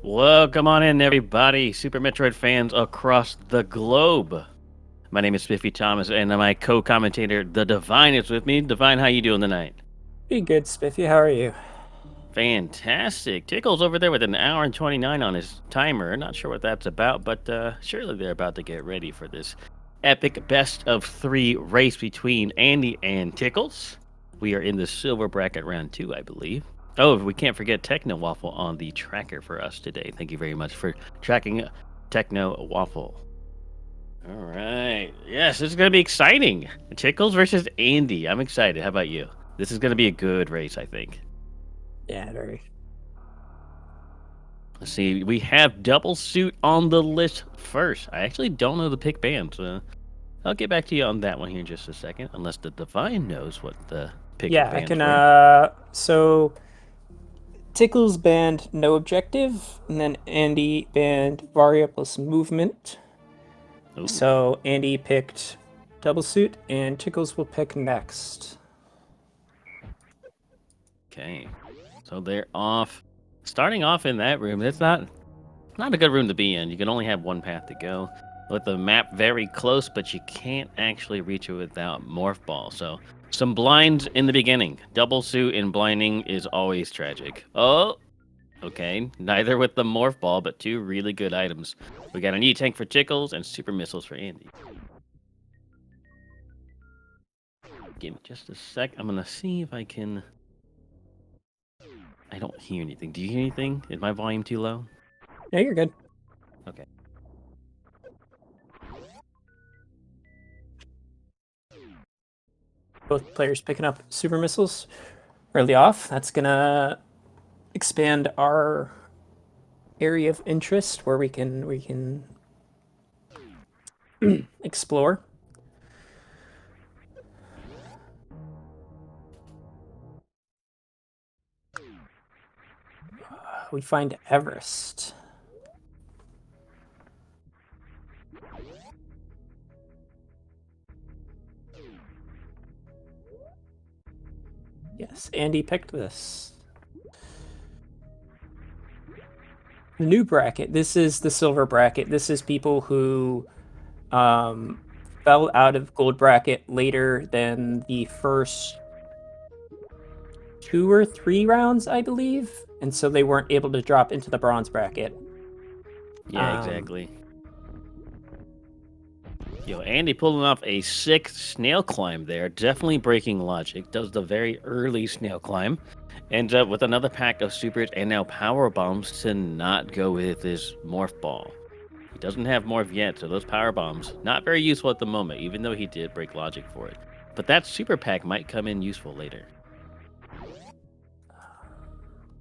Welcome on in, everybody, Super Metroid fans across the globe. My name is Spiffy Thomas, and my co-commentator, The Divine, is with me. Divine, how you doing tonight? Be good, Spiffy. How are you? Fantastic. Tickle's over there with an hour and 29 on his timer. Not sure what that's about, but surely they're about to get ready for this epic best of 3 race between Andy and Tickles. We are in the silver bracket round 2, I believe. Oh, we can't forget Techno Waffle on the tracker for us today. Thank you very much for tracking Techno Waffle. All right. Yes, this is going to be exciting. Tickles versus Andy. I'm excited. How about you? This is going to be a good race, I think. Yeah, very. Let's see. We have Double Suit on the list first. I actually don't know the pick band, so I'll get back to you on that one here in just a second, unless the Divine knows what the pick Yeah, I bands can. were. So Tickles banned no objective, and then Andy banned variables movement. Ooh. So Andy picked double suit, and Tickles will pick next. Okay. So they're off. Starting off in that room, it's not a good room to be in. You can only have one path to go. With the map very close, but you can't actually reach it without Morph Ball. So some blinds in the beginning. Double suit and blinding is always tragic. Oh, okay. Neither with the Morph Ball, but 2 really good items. We got an E-Tank for Tickles and Super Missiles for Andy. Give me just a sec. I'm going to see if I can... I don't hear anything. Do you hear anything? Is my volume too low? Yeah, you're good. Okay. Both players picking up super missiles early off. That's gonna expand our area of interest where we can explore. We find Everest. Yes, Andy picked this. The new bracket. This is the silver bracket. This is people who fell out of gold bracket later than the first 2 or 3 rounds, I believe, and so they weren't able to drop into the bronze bracket. Yeah, exactly. Yo, Andy pulling off a sick snail climb there. Definitely breaking logic. Does the very early snail climb. Ends up with another pack of supers and now power bombs to not go with his morph ball. He doesn't have morph yet, so those power bombs, not very useful at the moment, even though he did break logic for it. But that super pack might come in useful later.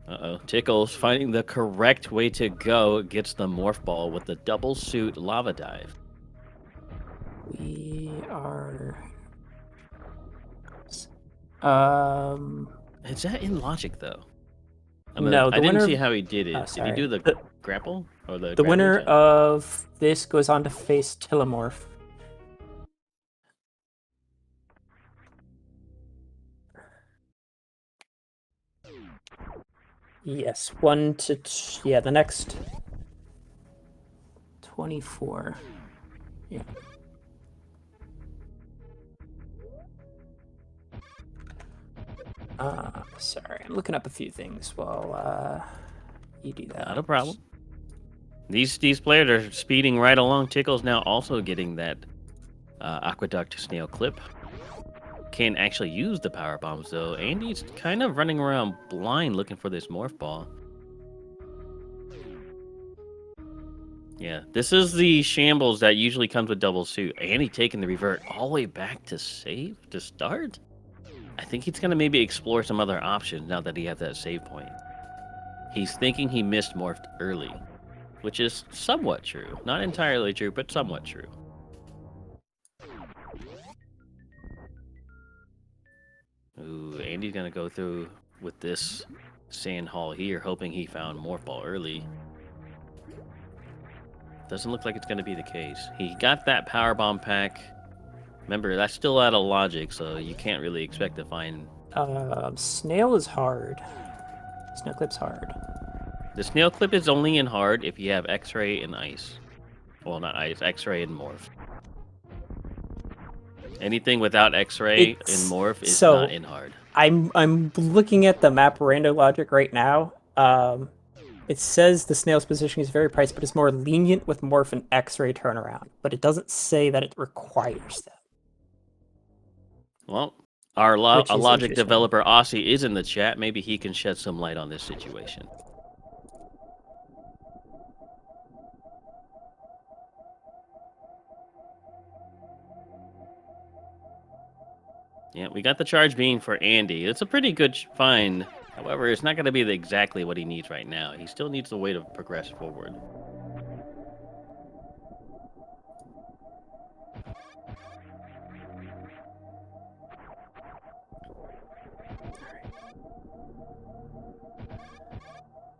Uh-oh. Tickles, finding the correct way to go, gets the morph ball with the double suit lava dive. We are. Is that in logic though? No, I the didn't winner. see how he did it. Did he Sorry. do the grapple or the The gravity winner jump? of this goes on to face Telemorph. Yes, 1 to yeah, the next 24. Yeah. Sorry, I'm looking up a few things while you do that. Not a problem. These players are speeding right along. Tickle's now also getting that aqueduct snail clip. Can't actually use the power bombs though. Andy's kind of running around blind looking for this morph ball. Yeah, this is the shambles that usually comes with double suit. Andy taking the revert all the way back to save to start. I think he's gonna maybe explore some other options now that he has that save point. He's thinking he missed morphed early, which is somewhat true. Not entirely true, but somewhat true. Ooh, Andy's gonna go through with this sand haul here, hoping he found morph ball early. Doesn't look like it's gonna be the case. He got that power bomb pack. Remember, that's still out of logic, so you can't really expect to find. Snail is hard. Snail clip's hard. The snail clip is only in hard if you have X-ray and ice. Well, not ice, X-ray and morph. Anything without X-ray and morph is not in hard. I'm looking at the map Rando logic right now. It says the snail's positioning is very priced, but it's more lenient with morph and X-ray turnaround. But it doesn't say that it requires that. Well, our Which is logic interesting. developer Aussie is in the chat. Maybe he can shed some light on this situation. Yeah, we got the charge beam for Andy. It's a pretty good find. However, it's not going to be exactly what he needs right now. He still needs a way to progress forward.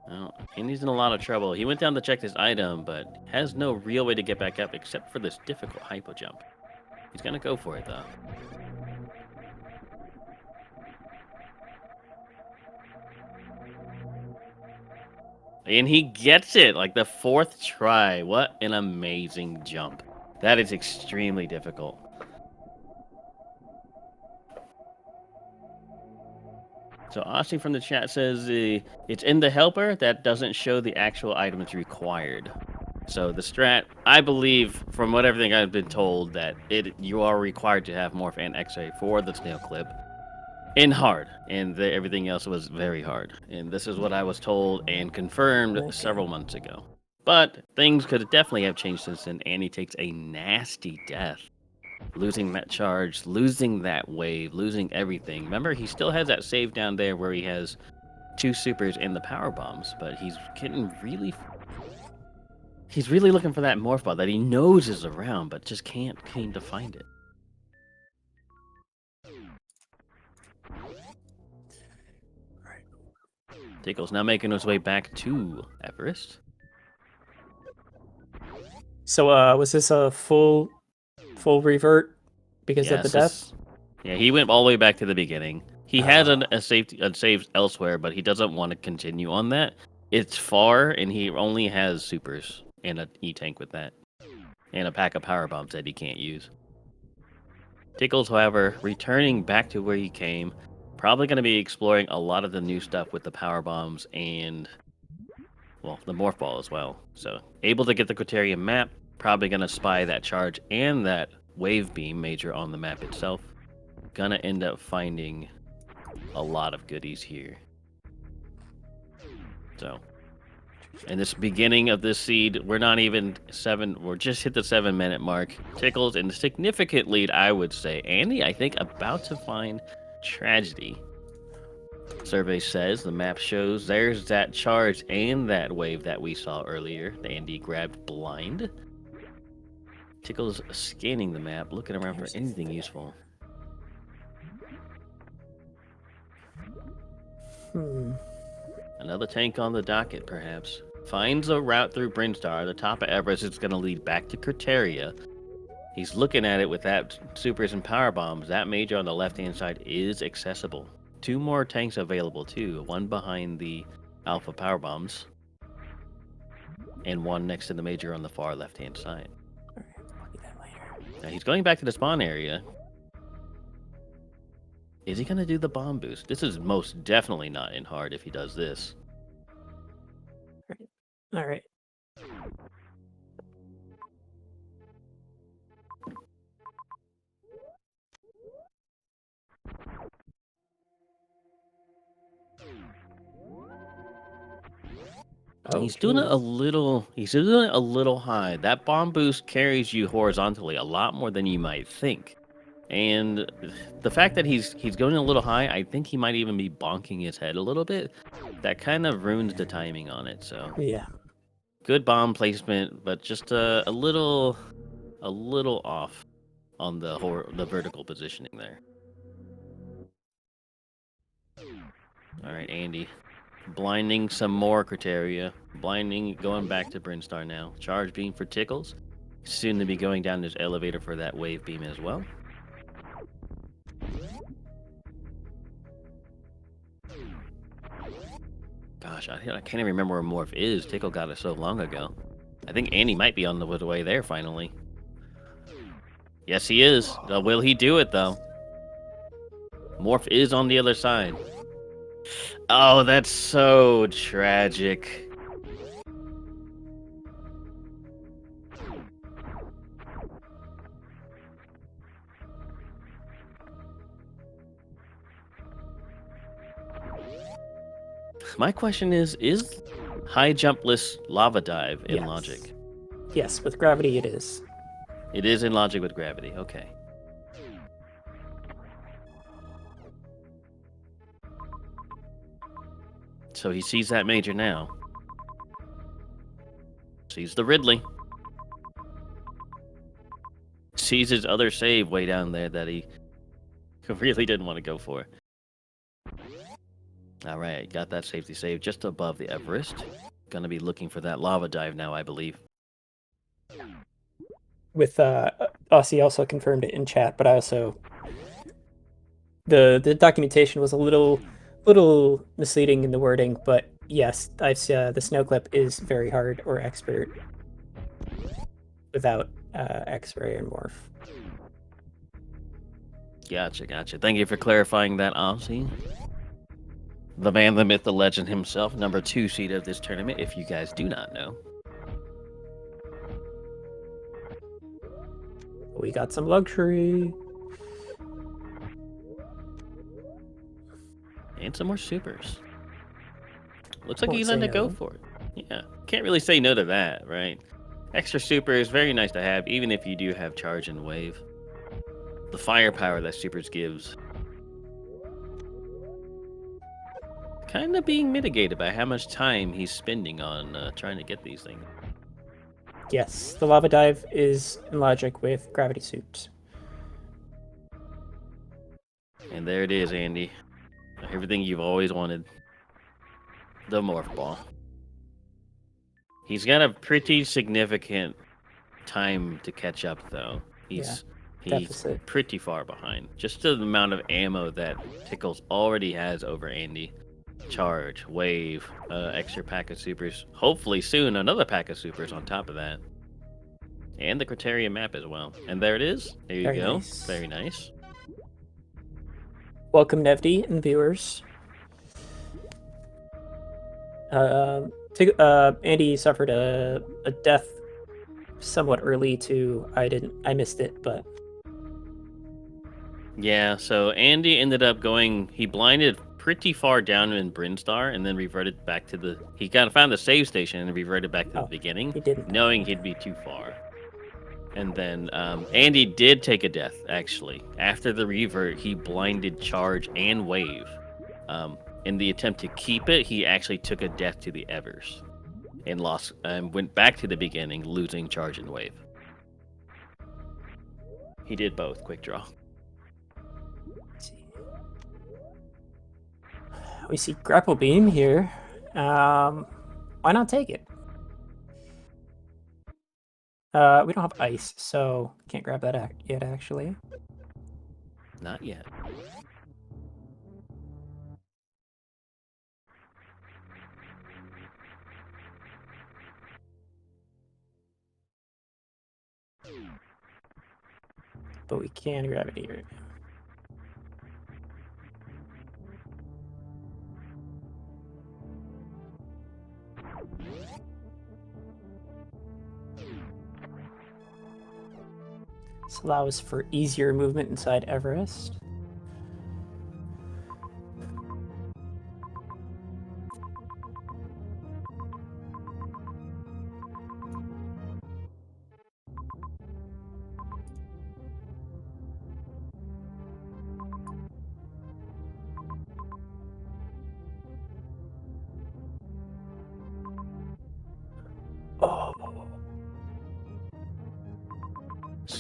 Well, Andy's in a lot of trouble. He went down to check his item, but has no real way to get back up except for this difficult hypo jump. He's going to go for it, though. And he gets it, like the 4th try. What an amazing jump. That is extremely difficult. So Aussie from the chat says it's in the helper that doesn't show the actual items required. So the strat, I believe, from what everything I've been told, that you are required to have morph and X-ray for the snail clip in hard, and everything else was very hard. And this is what I was told and confirmed several months ago. But things could definitely have changed since then. Andy takes a nasty death. Losing that charge, losing that wave, losing everything. Remember, he still has that save down there where he has 2 supers and the power bombs, but he's getting really... He's really looking for that morph ball that he knows is around, but just can't seem to find it. Tickle's now making his way back to Everest. So, was this a full revert because of the death? Yeah, he went all the way back to the beginning. He has a save elsewhere, but he doesn't want to continue on that. It's far, and he only has supers and an E-tank with that. And a pack of power bombs that he can't use. Tickles, however, returning back to where he came, probably going to be exploring a lot of the new stuff with the power bombs and, well, the morph ball as well. So, able to get the Quaterium map, probably going to spy that charge and that wave beam major on the map itself. Gonna end up finding a lot of goodies here. So, in this beginning of this seed, we're not even we're just hit the 7-minute mark. Tickles in a significant lead, I would say. Andy, I think, about to find tragedy. Survey says the map shows there's that charge and that wave that we saw earlier. Andy grabbed blind. Tickles scanning the map, looking around for anything useful. Another tank on the docket, perhaps. Finds a route through Brinstar. The top of Everest is going to lead back to Criteria. He's looking at it with that supers and power bombs. That major on the left-hand side is accessible. 2 more tanks available, too. One behind the alpha power bombs. And one next to the major on the far left-hand side. Now he's going back to the spawn area. Is he going to do the bomb boost? This is most definitely not in hard if he does this. All right. Oh, he's doing it a little high. That bomb boost carries you horizontally a lot more than you might think. And the fact that he's going a little high, I think he might even be bonking his head a little bit. That kind of ruins the timing on it. So yeah, good bomb placement, but just a little off on the vertical positioning there. All right, Andy, blinding some more Criteria. Blinding, going back to Brinstar now. Charge beam for Tickles. Soon to be going down this elevator for that wave beam as well. God, gosh, I can't even remember where Morph is. Tickle got it so long ago. I think Andy might be on the way there finally. Yes, he is. Will he do it, though? Morph is on the other side. Oh, that's so tragic. My question is high jumpless lava dive in logic? Yes, with gravity it is. It is in logic with gravity, okay. So he sees that major now. Sees the Ridley. Sees his other save way down there that he really didn't want to go for. Alright, got that safety save just above the Everest. Gonna be looking for that lava dive now, I believe. With Aussie also confirmed it in chat, but I also the documentation was a little misleading in the wording, but yes, I've the snow clip is very hard or expert without X-ray and morph. Gotcha. Thank you for clarifying that, Aussie. The man, the myth, the legend himself, number 2 seed of this tournament, if you guys do not know. We got some luxury. And some more supers. Looks like he's going to go for it. Yeah, can't really say no to that, right? Extra super is very nice to have, even if you do have charge and wave. The firepower that supers gives. Kind of being mitigated by how much time he's spending on trying to get these things. Yes, the lava dive is in logic with gravity suit. And there it is, Andy. Everything you've always wanted. The morph ball. He's got a pretty significant time to catch up, though. He's pretty far behind. Just the amount of ammo that Tickles already has over Andy. Charge, wave, extra pack of supers. Hopefully soon another pack of supers on top of that. And the Criterion map as well. And there it is. There you go. Nice. Very nice. Welcome, Nevdi and viewers. Andy suffered a death somewhat early too. I missed it, but yeah. So Andy ended up he blinded pretty far down in Brinstar and then reverted back to he kind of found the save station and reverted back to the beginning, knowing he'd be too far. And then Andy did take a death, actually. After the revert, he blinded charge and wave. In the attempt to keep it, he actually took a death to the Evers and lost and went back to the beginning, losing charge and wave. He did both. Quick draw. We see grapple beam here. Why not take it? We don't have ice, so can't grab that yet, actually. Not yet. But we can grab it here. This allows for easier movement inside Everest.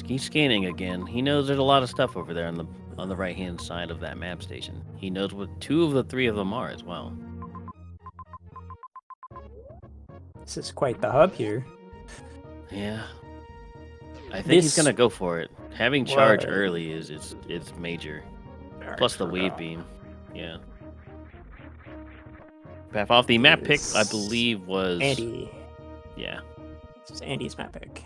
He's scanning again. He knows there's a lot of stuff over there on the right hand side of that map station. He knows what 2 of the 3 of them are as well. This is quite the hub here. Yeah. I think he's gonna go for it. Having charge early is major. Plus the wave beam. Yeah. Path off. The map pick, I believe, was Andy. Yeah. This is Andy's map pick.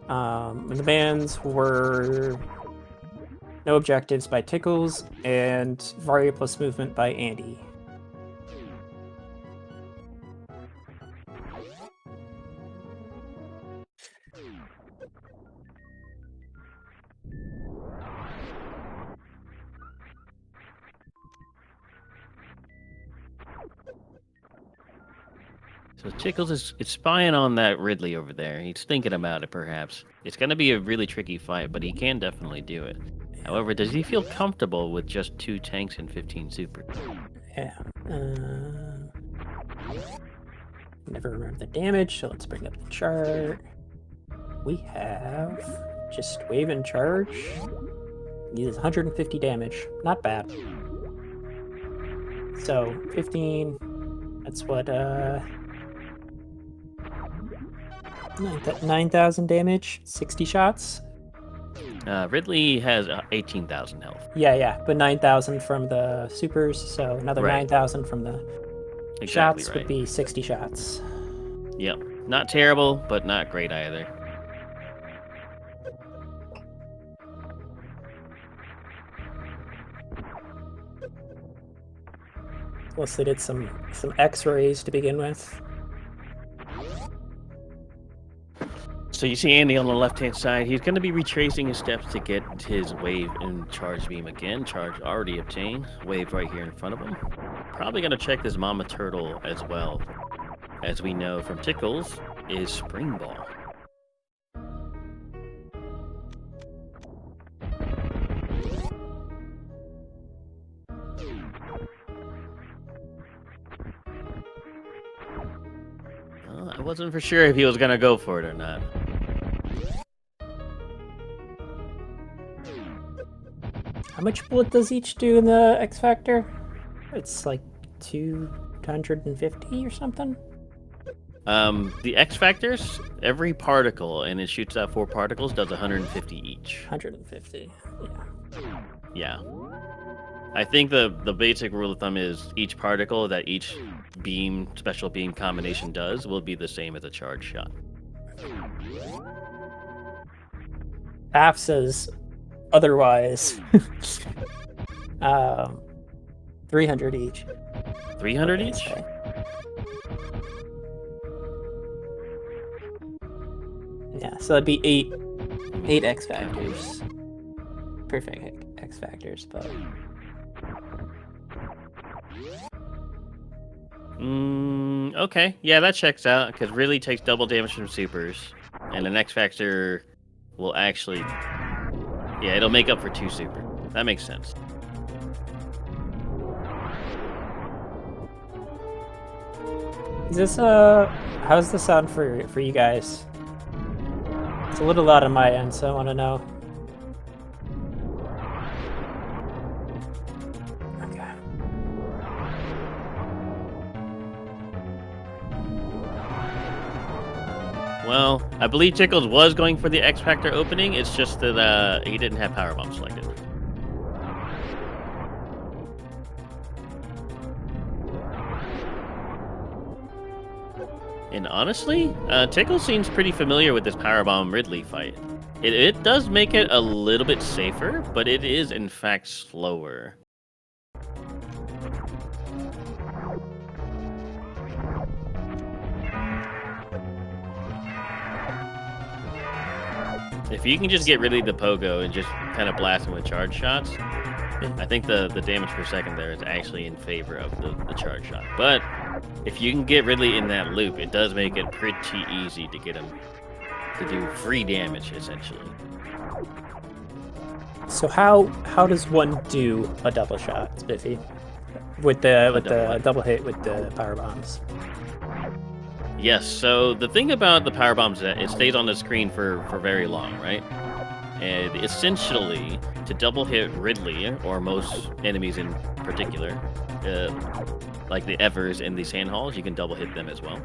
And the bans were No Objectives by Tickles and Varia plus Movement by Andy. So Tickles is spying on that Ridley over there. He's thinking about it, perhaps. It's going to be a really tricky fight, but he can definitely do it. However, does he feel comfortable with just 2 tanks and 15 super? Yeah. Never remember the damage, so let's bring up the chart. We have just wave and charge. He does 150 damage. Not bad. So 15. That's what 9,000 damage, 60 shots. Ridley has 18,000 health. Yeah, but 9,000 from the supers, so another 9,000 from the shots would be 60 shots. Yep. Not terrible, but not great either. Plus they did some X-rays to begin with. So you see Andy on the left-hand side. He's going to be retracing his steps to get his wave and charge beam again. Charge already obtained. Wave right here in front of him. Probably going to check this Mama Turtle as well. As we know from Tickles, is Spring Ball. I wasn't for sure if he was going to go for it or not. How much bullet does each do in the X Factor? It's like 250 or something? The X Factors, every particle, and it shoots out 4 particles, does 150 each. 150, yeah. Yeah. I think the basic rule of thumb is each particle that each beam, special beam combination does will be the same as a charge shot. AF says otherwise. 300 each. 300 each? Yeah, so that'd be 8 X Factors. Perfect X Factors, but... Okay. Yeah, that checks out, because really takes double damage from supers. And an X Factor will actually... Yeah, it'll make up for 2 super. That makes sense. Is this, how's the sound for you guys? It's a little loud on my end, so I want to know. Okay. Well, I believe Tickles was going for the X Factor opening. It's just that he didn't have Power Bomb selected. And honestly, Tickles seems pretty familiar with this Power Bomb Ridley fight. It does make it a little bit safer, but it is in fact slower. If you can just get rid of the pogo and just kind of blast him with charge shots, I think the damage per second there is actually in favor of the charge shot. But if you can get Ridley in that loop, it does make it pretty easy to get him to do free damage, essentially. So how does one do a double shot, Spiffy? With the double hit with the power bombs? Yes, so the thing about the power bombs is that it stays on the screen for very long, right? And essentially, to double hit Ridley, or most enemies in particular, like the Evers and the Sand Halls, you can double hit them as well.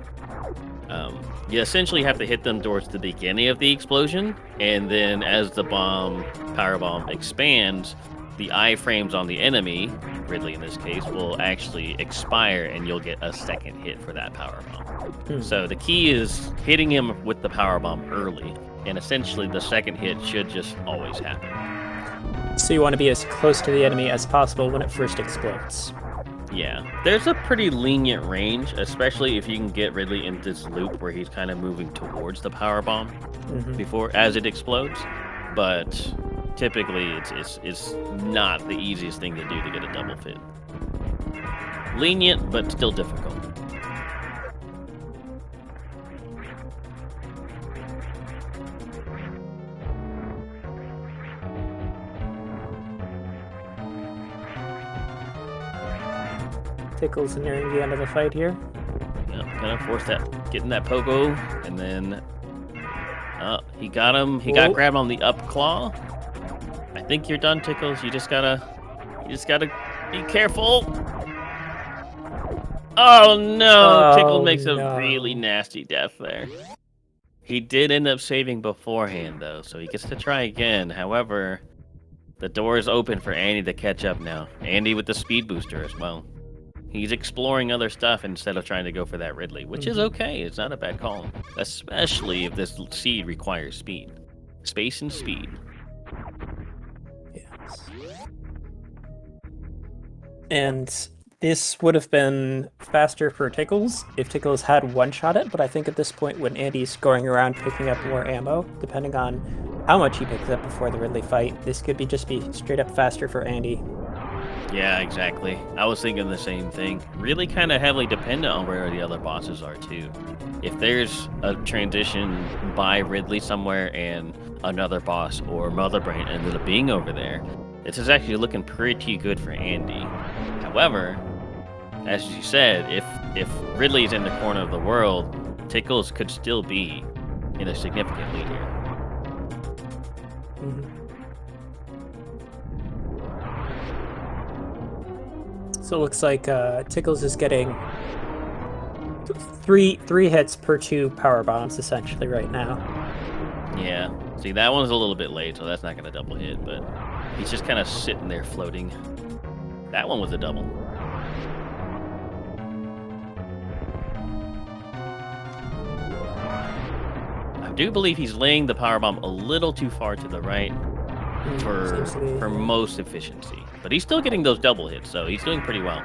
You essentially have to hit them towards the beginning of the explosion, and then as the power bomb expands, the iframes on the enemy, Ridley in this case, will actually expire and you'll get a second hit for that power bomb. So the key is hitting him with the power bomb early, and essentially the second hit should just always happen. So you want to be as close to the enemy as possible when it first explodes. Yeah, there's a pretty lenient range, especially if you can get Ridley in this loop where he's kind of moving towards the power bomb before as it explodes. But typically, it's not the easiest thing to do to get a double fit. Lenient, but still difficult. Tickles nearing the end of the fight here. Yeah, gonna force that, getting that pogo, and then he got him. He got grabbed on the up claw. I think you're done, Tickles. You just gotta be careful. Oh no! Tickle makes a really nasty death there. He did end up saving beforehand though, so he gets to try again. However, the door is open for Andy to catch up now. Andy with the speed booster as well. He's exploring other stuff instead of trying to go for that Ridley, which is okay. It's not a bad call, especially if this seed requires speed. Space and speed. Yes. And this would have been faster for Tickles if Tickles had one-shot it, but I think at this point when Andy's going around picking up more ammo, depending on how much he picks up before the Ridley fight, this could be straight up faster for Andy. Yeah, exactly. I was thinking the same thing. Really kind of heavily dependent on where the other bosses are, too. If there's a transition by Ridley somewhere and another boss or Mother Brain ended up being over there, this is actually looking pretty good for Andy. However, as you said, if Ridley's in the corner of the world, Tickles could still be in a significant lead here. So it looks like Tickles is getting three hits per 2 power bombs essentially right now. Yeah. See, that one's a little bit late, so that's not going to double hit, but he's just kind of sitting there floating. That one was a double. I do believe he's laying the power bomb a little too far to the right for most efficiency. But he's still getting those double hits, so he's doing pretty well.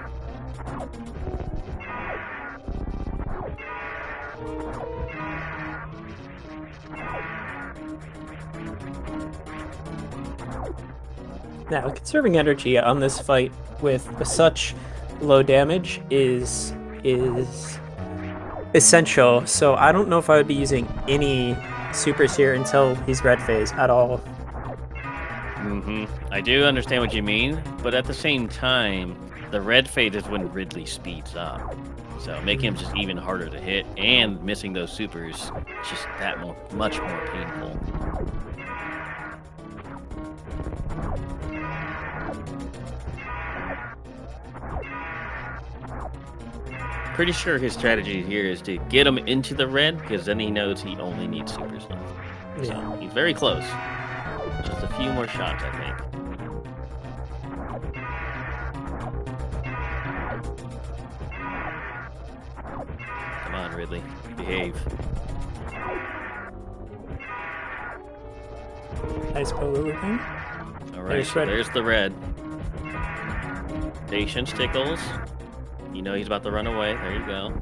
Now, conserving energy on this fight with such low damage is essential, so I don't know if I would be using any supers here until he's red phase at all. I do understand what you mean, but at the same time, the red phase is when Ridley speeds up. So making him just even harder to hit and missing those supers is just that much more painful. Pretty sure his strategy here is to get him into the red, because then he knows he only needs supers left. So he's very close. Just a few more shots, I think. Come on, Ridley. Behave. Nice pogo looping. Alright, so there's the red. Patience, Tickles. You know he's about to run away. There you go.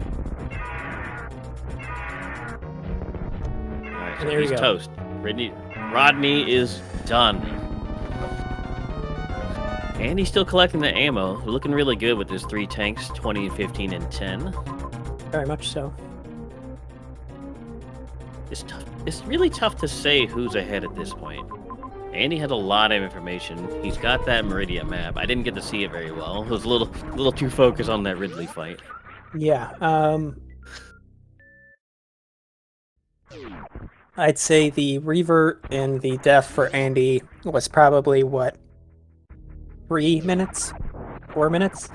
Alright, so he's toast. Rodney is done. And he's still collecting the ammo. Looking really good with his 3 tanks, 20, 15, and 10. Very much so. It's tough. It's really tough to say who's ahead at this point. Andy has a lot of information. He's got that Meridian map. I didn't get to see it very well. I was a little too focused on that Ridley fight. Yeah. I'd say the revert and the death for Andy was probably, 3 minutes? 4 minutes?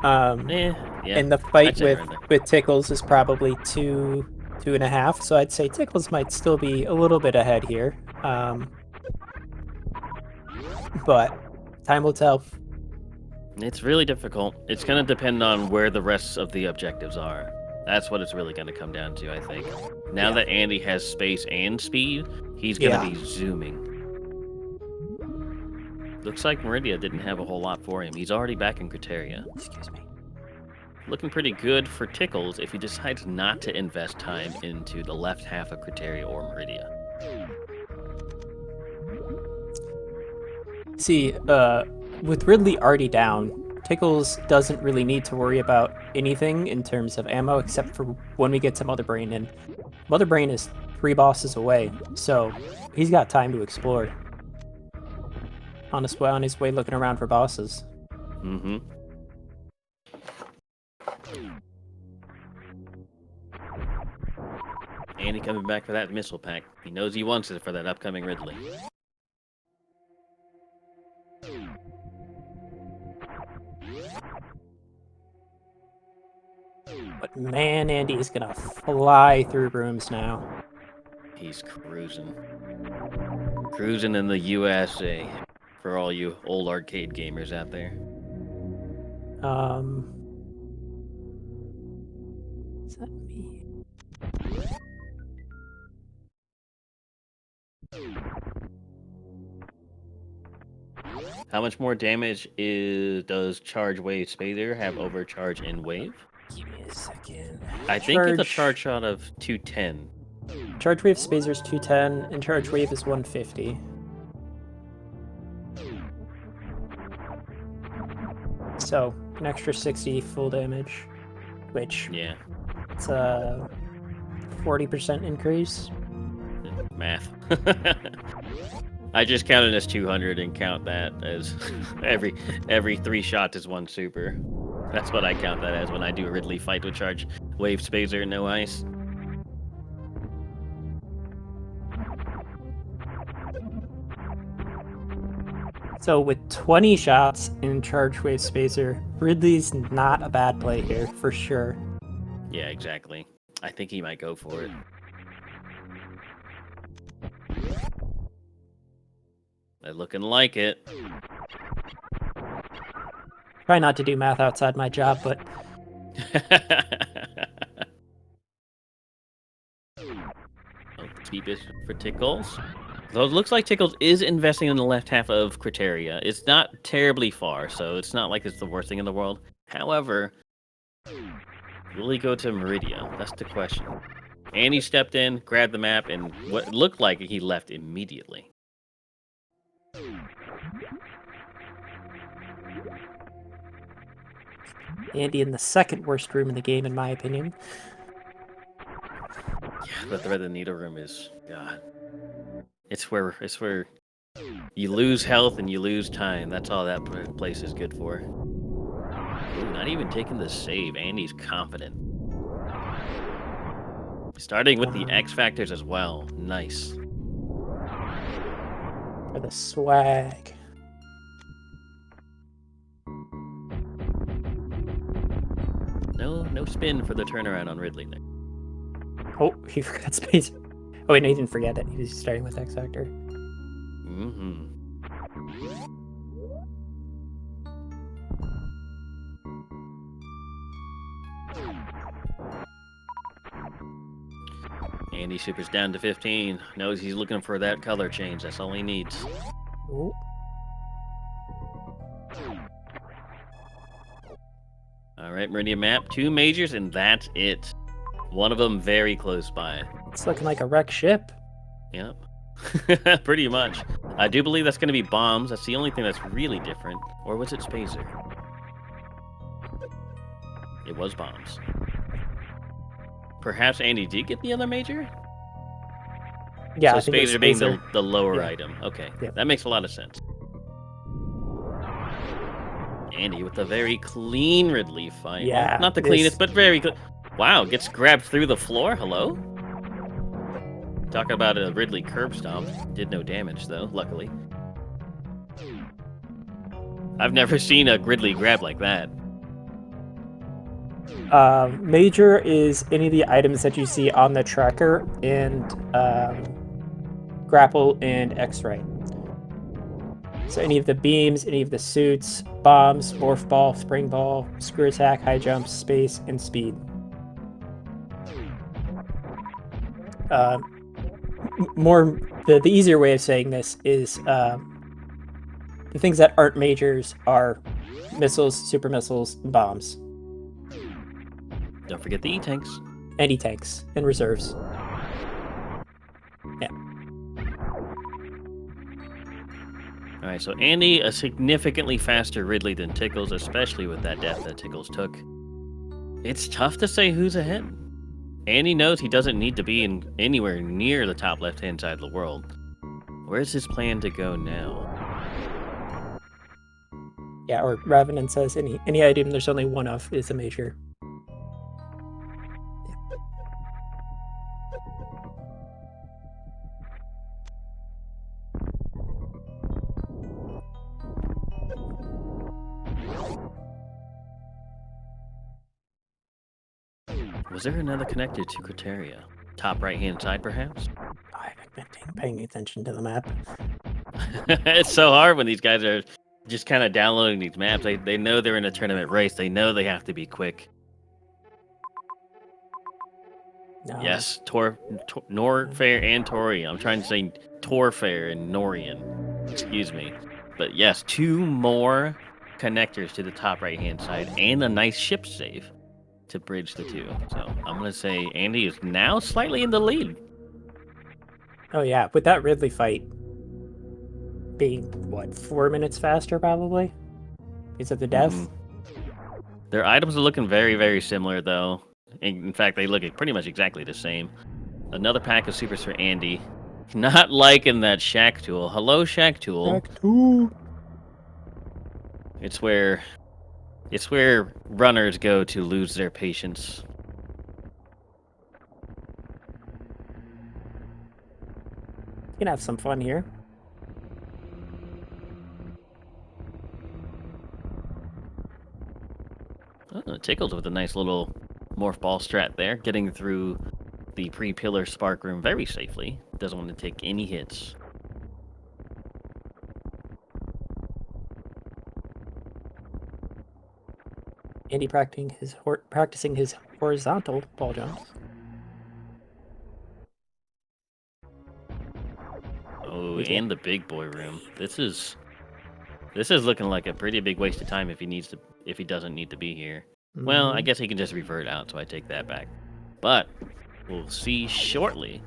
Yeah. And the fight with Tickles is probably 2.5, so I'd say Tickles might still be a little bit ahead here. But Time will tell. It's really difficult. It's going to depend on where the rest of the objectives are. That's what it's really going to come down to, I think. Now that Andy has space and speed, he's going to be zooming. Looks like Meridia didn't have a whole lot for him. He's already back in Criteria. Excuse me. Looking pretty good for Tickles if he decides not to invest time into the left half of Criteria or Meridia. See, with Ridley already down, Tickles doesn't really need to worry about anything in terms of ammo except for when we get to Mother Brain, and Mother Brain is 3 bosses away, so he's got time to explore. On his way looking around for bosses. Mm-hmm. Andy coming back for that missile pack. He knows he wants it for that upcoming Ridley. But man, Andy is gonna fly through rooms now. He's cruising. Cruising in the USA. For all you old arcade gamers out there. Is that me? How much more damage does Charge Wave Spader have over Charge in Wave? Give me a second. I think it's a charge shot of 210. Charge Wave Spazer's 210, and Charge Wave is 150. So, an extra 60 full damage, which it's a 40% increase. Math. I just count it as 200 and count that as every 3 shots is 1 super. That's what I count that as when I do a Ridley fight with Charge Wave Spazer and no ice. So with 20 shots in Charge Wave Spacer, Ridley's not a bad play here, for sure. Yeah, exactly. I think he might go for it. They're looking like it. Try not to do math outside my job, but... Keep it for Tickles. So it looks like Tickles is investing in the left half of Criteria. It's not terribly far, so it's not like it's the worst thing in the world. However, will he go to Meridia? That's the question. And he stepped in, grabbed the map, and what looked like he left immediately. Andy in the second worst room in the game, in my opinion. Yeah, the Thread the Needle room is God. It's where you lose health and you lose time. That's all that place is good for. Ooh, not even taking the save. Andy's confident. Starting with the X factors as well. Nice. For the swag. No spin for the turnaround on Ridley there. Oh, he forgot space. Oh wait, no, he didn't forget it. He was starting with X Factor. Mm-hmm. Andy Super's down to 15. Knows he's looking for that color change. That's all he needs. Ooh. All right, Meridian map. 2 majors, and that's it. One of them very close by. It's looking like a wrecked ship. Yep. Pretty much. I do believe that's going to be bombs. That's the only thing that's really different. Or was it Spazer? It was bombs. Perhaps Andy did get the other major? Yeah, so Spazer being the lower item. Okay, that makes a lot of sense. Andy with a very clean Ridley fight. Yeah. Well, not the cleanest, but very clean. Wow, gets grabbed through the floor? Hello? Talk about a Ridley curb stomp. Did no damage, though, luckily. I've never seen a Ridley grab like that. Major is any of the items that you see on the tracker, and grapple and X-ray. So any of the beams, any of the suits, bombs, morph ball, spring ball, screw attack, high jump, space, and speed. The easier way of saying this is the things that aren't majors are missiles, super missiles, and bombs. Don't forget the E-tanks. And E-tanks and reserves. Yeah. All right, so Andy, a significantly faster Ridley than Tickles, especially with that death that Tickles took. It's tough to say who's ahead. Andy knows he doesn't need to be anywhere near the top left-hand side of the world. Where's his plan to go now? Yeah, or Ravenin says any item there's only one of is a major. Was there another connector to Criteria? Top right-hand side, perhaps? I haven't been paying attention to the map. It's so hard when these guys are just kind of downloading these maps. They know they're in a tournament race. They know they have to be quick. No. Yes, Norfair and Torian. I'm trying to say Torfair and Norian. Excuse me. But yes, 2 more connectors to the top right-hand side and a nice ship save to bridge the 2. So I'm going to say Andy is now slightly in the lead. Oh yeah, with that Ridley fight being, what, 4 minutes faster probably? Is it the death? Mm-hmm. Their items are looking very, very similar, though. In fact, they look pretty much exactly the same. Another pack of supers for Andy. Not liking that Shack Tool. Hello, Shack Tool. Shack Tool. It's where runners go to lose their patience. You can have some fun here. Oh, Tickled with a nice little morph ball strat there, getting through the pre-pillar spark room very safely. Doesn't want to take any hits. Andy practicing his horizontal ball jumps. Oh, and the big boy room. This is looking like a pretty big waste of time if he doesn't need to be here. Mm-hmm. Well, I guess he can just revert out, so I take that back. But we'll see shortly.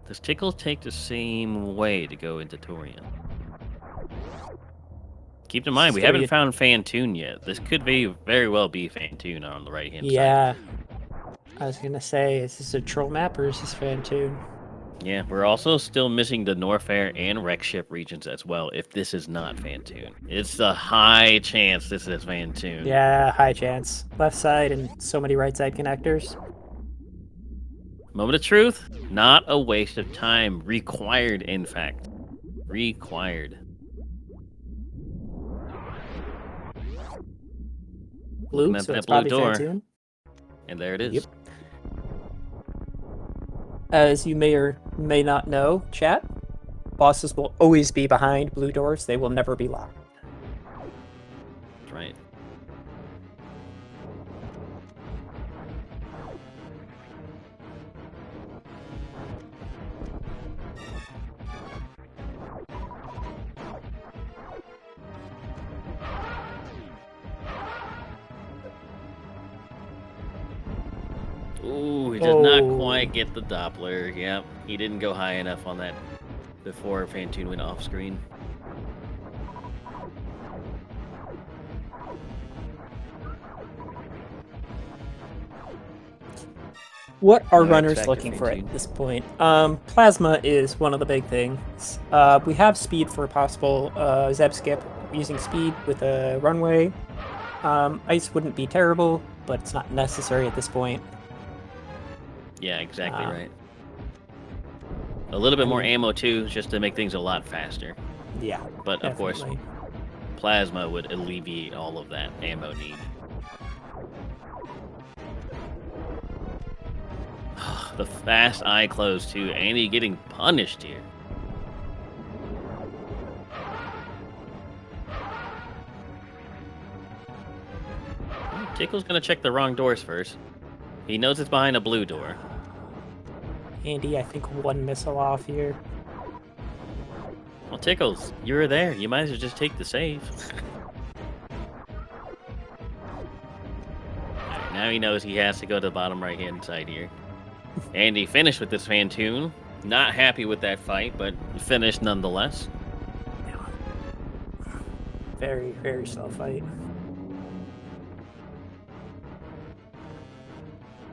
Does Tickles take the same way to go into Torian? Keep in mind, we haven't found Fantoon yet. This could very well be Fantoon on the right-hand side. Yeah. I was going to say, is this a troll map or is this Fantoon? Yeah, we're also still missing the Norfair and Wreck Ship regions as well, if this is not Fantoon. It's a high chance this is Fantoon. Yeah, high chance. Left side and so many right side connectors. Moment of truth, not a waste of time. Required, in fact. Required. Blue, so it's probably Fantoon. And there it is. Yep. As you may or may not know, chat, bosses will always be behind blue doors. They will never be locked. That's right. Ooh, he does not quite get the Doppler. Yep, he didn't go high enough on that before Fantoon went off screen. What are runners looking for at this point? Plasma is one of the big things. We have speed for a possible Zeb skip using speed with a runway. Ice wouldn't be terrible, but it's not necessary at this point. Yeah, exactly right. A little bit more ammo too, just to make things a lot faster. Yeah, but definitely. Of course, Plasma would alleviate all of that ammo need. The fast eye close too. Andy getting punished here. Tickle's gonna check the wrong doors first. He knows it's behind a blue door. Andy, I think one missile off here. Well, Tickles, you were there. You might as well just take the save. Alright, now he knows he has to go to the bottom right-hand side here. Andy finished with this Phantoon. Not happy with that fight, but finished nonetheless. Very, very slow fight.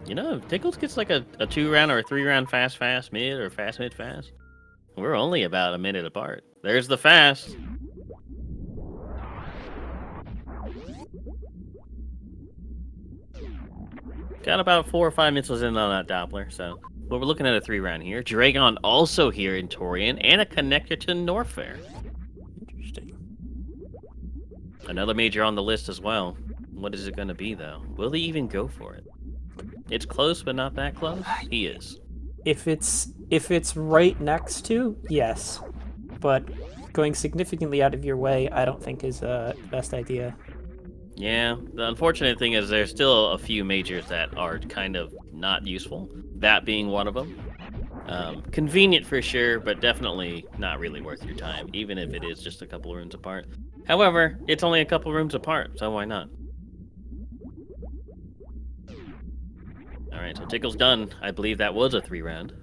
You know, if Tickles gets like a 2-round or a 3-round fast mid or fast mid fast, we're only about a minute apart. There's the fast. Got about 4 or 5 missiles in on that Doppler, so but we're looking at a 3-round here. Dragon also here in Torian, and a connector to Norfair. Interesting. Another major on the list as well. What is it going to be, though? Will he even go for it? It's close, but not that close. He is. If it's right next to, yes. But going significantly out of your way, I don't think is the best idea. Yeah, the unfortunate thing is there's still a few majors that are kind of not useful. That being one of them. Convenient for sure, but definitely not really worth your time, even if it is just a couple rooms apart. However, it's only a couple rooms apart, so why not? Alright, so Tickle's done. I believe that was a 3-round.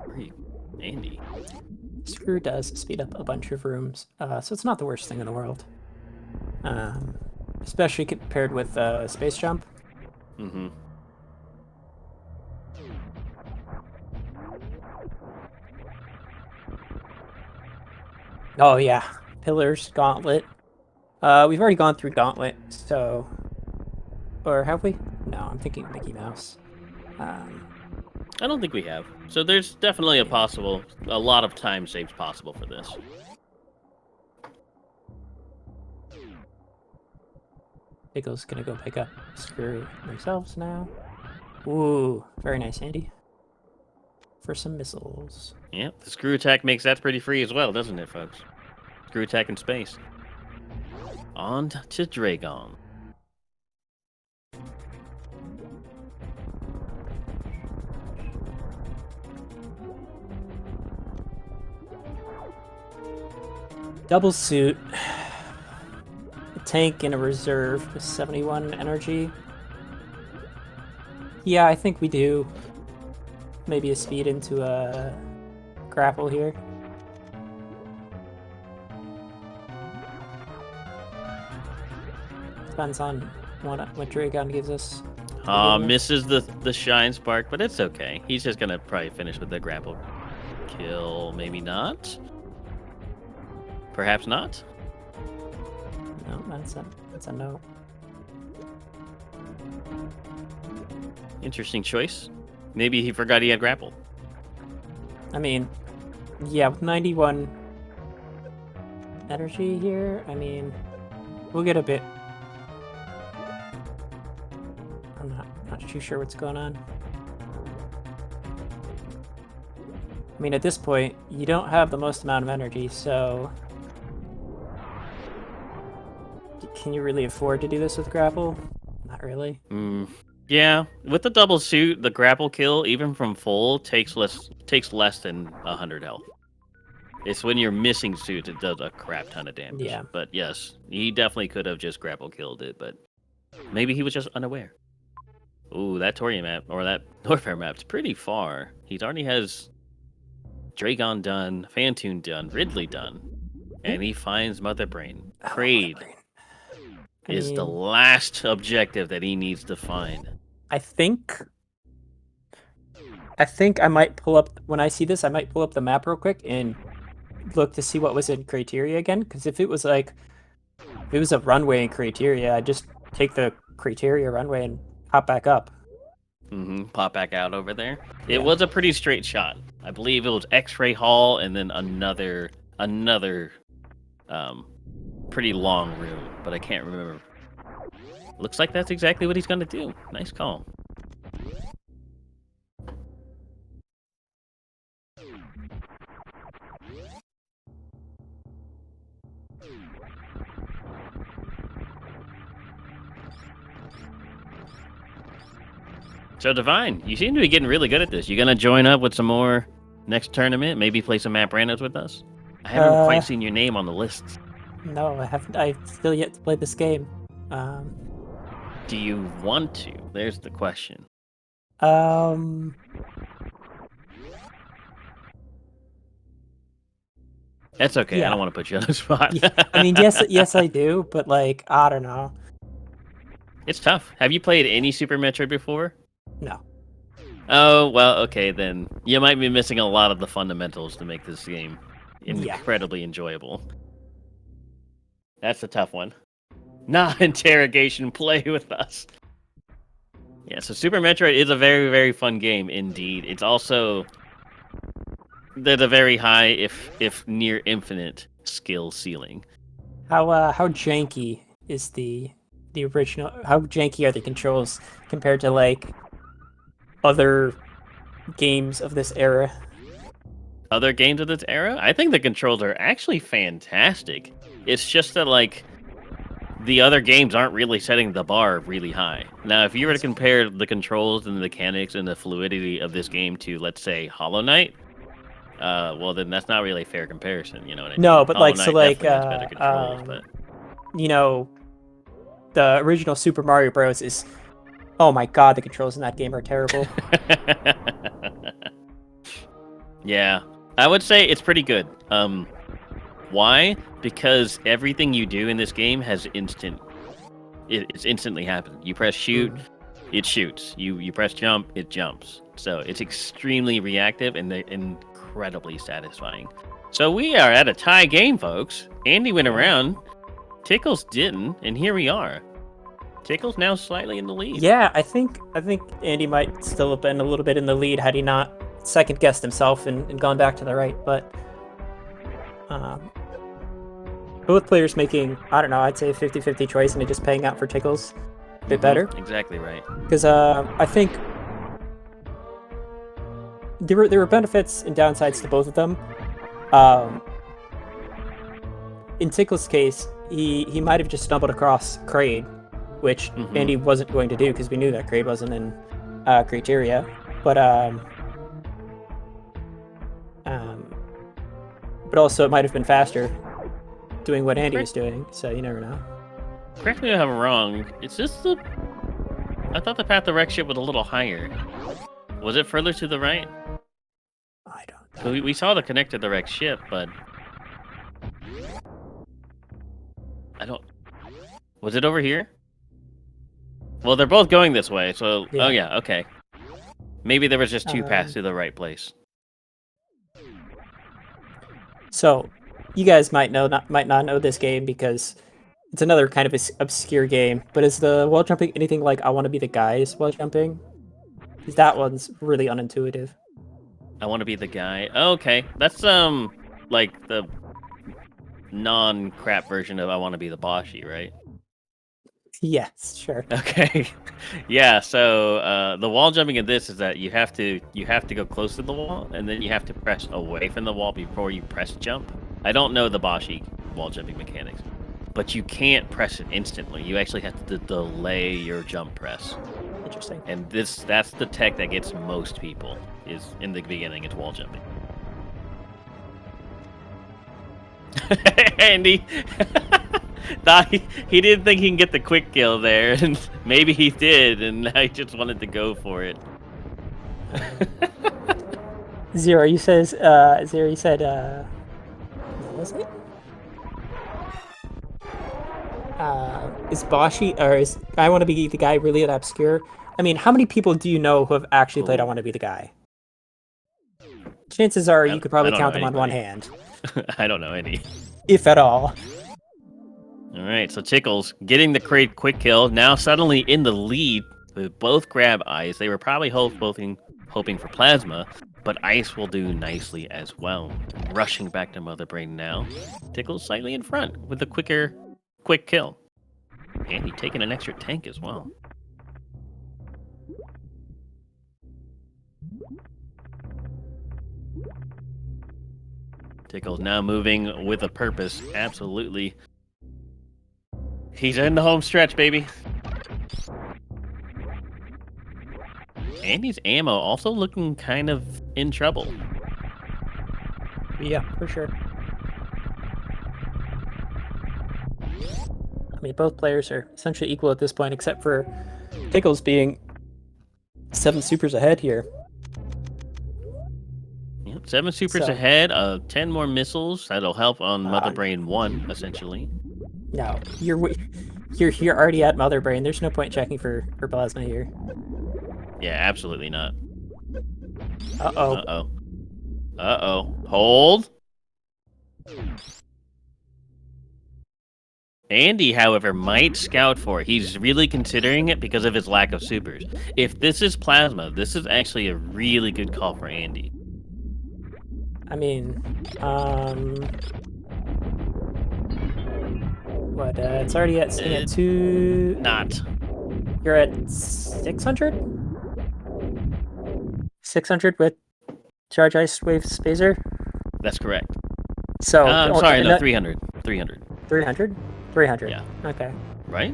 Where are you? Andy. Screw does speed up a bunch of rooms, so it's not the worst thing in the world. Especially compared with Space Jump. Mm-hmm. Oh yeah, Pillars, Gauntlet. We've already gone through Gauntlet, so... Or have we? No, I'm thinking Mickey Mouse. I don't think we have. So there's definitely a lot of time saves possible for this. Pickle's gonna go pick up Screw themselves now. Ooh, very nice, Andy. For some missiles. Yeah, the screw attack makes that pretty free as well, doesn't it, folks? Screw attack in space. On to Dragon. Double suit. A tank and a reserve with 71 energy. Yeah, I think we do. Maybe a speed into a grapple here. Depends on what Dragon gives us. Misses the shine spark, but it's okay. He's just gonna probably finish with the grapple kill. Maybe not. Perhaps not. No, that's a no. Interesting choice. Maybe he forgot he had grapple. I mean, yeah, with 91 energy here, I mean, we'll get a bit. I'm not too sure what's going on. I mean, at this point, you don't have the most amount of energy, so can you really afford to do this with grapple? Not really. Yeah, with the double suit, the grapple kill, even from full, takes less than 100 health. It's when you're missing suits, it does a crap ton of damage. Yeah. But yes, he definitely could have just grapple killed it, but maybe he was just unaware. Ooh, that Torian map, or that Norfair map's pretty far. He already has Dragon done, Phantoon done, Ridley done, and he finds Mother Brain. Kraid is the last objective that he needs to find. I think I might pull up, when I see this, I might pull up the map real quick and look to see what was in Criteria again, because if it was a runway in Criteria, I'd just take the Criteria runway and hop back up. Pop back out over there. Yeah. It was a pretty straight shot. I believe it was X-ray hall and then another pretty long room, but I can't remember. Looks like that's exactly what he's gonna do. Nice call. So Divine, you seem to be getting really good at this. You gonna join up with some more next tournament? Maybe play some map randos with us? I haven't quite seen your name on the list. No, I haven't. I've still yet to play this game. Do you want to? There's the question. That's okay. Yeah. I don't want to put you on the spot. Yeah, I mean, yes, I do, but like, I don't know. It's tough. Have you played any Super Metroid before? No. Oh, well, okay, then. You might be missing a lot of the fundamentals to make this game incredibly enjoyable. That's a tough one. Not interrogation, play with us. Yeah, so Super Metroid is a very, very fun game indeed. It's also... There's a very high, if near infinite, skill ceiling. How janky is the original? How janky are the controls compared to like other games of this era? Other games of this era? I think the controls are actually fantastic. It's just that like the other games aren't really setting the bar really high. Now, if you were to compare the controls and the mechanics and the fluidity of this game to, let's say, Hollow Knight, well, then that's not really a fair comparison. You know what I mean? No, but Hollow like, so Knight like, definitely has better controls, but you know, the original Super Mario Bros. Is, oh my god, the controls in that game are terrible. Yeah, I would say it's pretty good. Why? Because everything you do in this game has it's instantly happening. You press shoot, it shoots. You press jump, it jumps. So it's extremely reactive and incredibly satisfying. So we are at a tie game, folks. Andy went around, Tickles didn't, and here we are. Tickles now slightly in the lead. Yeah, I think Andy might still have been a little bit in the lead had he not second guessed himself and gone back to the right. But both players making, I don't know, I'd say 50-50 choice and it just paying out for Tickles a bit better. Exactly right. Because I think there were benefits and downsides to both of them. In Tickle's case, he might have just stumbled across Kraid, which Andy wasn't going to do because we knew that Kraid wasn't in Criteria. But also it might have been faster doing what Andy was doing, so you never know. Correct me if I'm wrong. It's just I thought the path to wreck ship was a little higher. Was it further to the right? I don't know. We saw the connect to the wrecked ship, but I don't. Was it over here? Well, they're both going this way, so oh yeah, okay. Maybe there was just two paths to the right place. So, you guys might not know this game because it's another kind of obscure game. But is the wall jumping anything like I Want to Be the Guy's wall jumping? Because that one's really unintuitive. I Want to Be the Guy. Oh, okay, that's like the non-crap version of I Want to Be the Boshi, right? Yes, sure. Okay, yeah. So the wall jumping in this is that you have to go close to the wall, and then you have to press away from the wall before you press jump. I don't know the Boshi wall jumping mechanics, but you can't press it instantly. You actually have to delay your jump press. Interesting. And that's the tech that gets most people is in the beginning. It's wall jumping. Andy thought he didn't think he can get the quick kill there, and maybe he did, and now he just wanted to go for it. Zero, you said, what was it? Is Boshi, or is I Want to Be the Guy really that obscure? I mean, how many people do you know who have actually played I Want to Be the Guy? Chances are you could probably count them on one hand. I don't know any. If at all. Alright, so Tickles getting the quick kill, now suddenly in the lead with both grab ice. They were probably hoping for plasma, but ice will do nicely as well. Rushing back to Mother Brain now. Tickles slightly in front with a quick kill. And he taking an extra tank as well. Tickles now moving with a purpose. Absolutely. He's in the home stretch, baby. Andy's ammo also looking kind of in trouble. Yeah, for sure. I mean, both players are essentially equal at this point, except for Tickles being 7 supers ahead here. Yep, 7 supers So- ahead, 10 more missiles. That'll help on Mother Brain 1, essentially. No, you're already at Mother Brain. There's no point checking for plasma here. Yeah, absolutely not. Uh-oh. Uh-oh. Uh-oh. Hold. Andy, however, might scout for it. He's really considering it because of his lack of supers. If this is plasma, this is actually a really good call for Andy. I mean, what, it's already at sitting at 2... Not. You're at 600? 600 with Charge Ice Wave Spacer? That's correct. So... I'm sorry, no, 300. 300. 300? 300. Yeah. Okay. Right?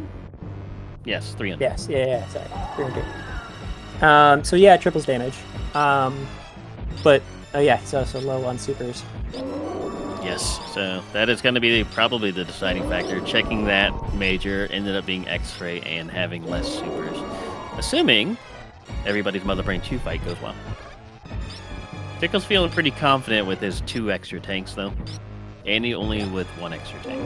Yes, 300. Yes, yeah, sorry. 300. So yeah, triples damage. But, yeah, he's also low on supers. Yes, so that is going to be probably the deciding factor. Checking that major ended up being X-ray and having less supers. Assuming everybody's Mother Brain 2 fight goes well. Tickle's feeling pretty confident with his 2 extra tanks, though. Andy only with 1 extra tank.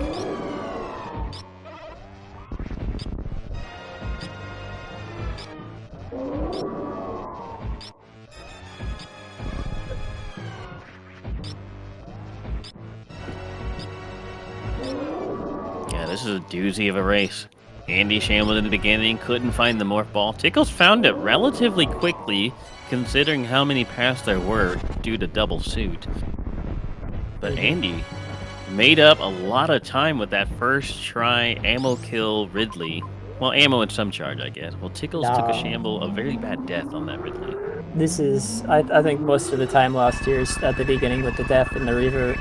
Yeah, this is a doozy of a race. Andy shambled in the beginning, couldn't find the morph ball. Tickles found it relatively quickly, considering how many paths there were due to double suit. But Andy made up a lot of time with that first try ammo kill Ridley. Well, ammo and some charge, I guess. Well, Tickles took a shamble, a very bad death on that Ridley. This is, I think most of the time lost here is at the beginning with the death and the revert.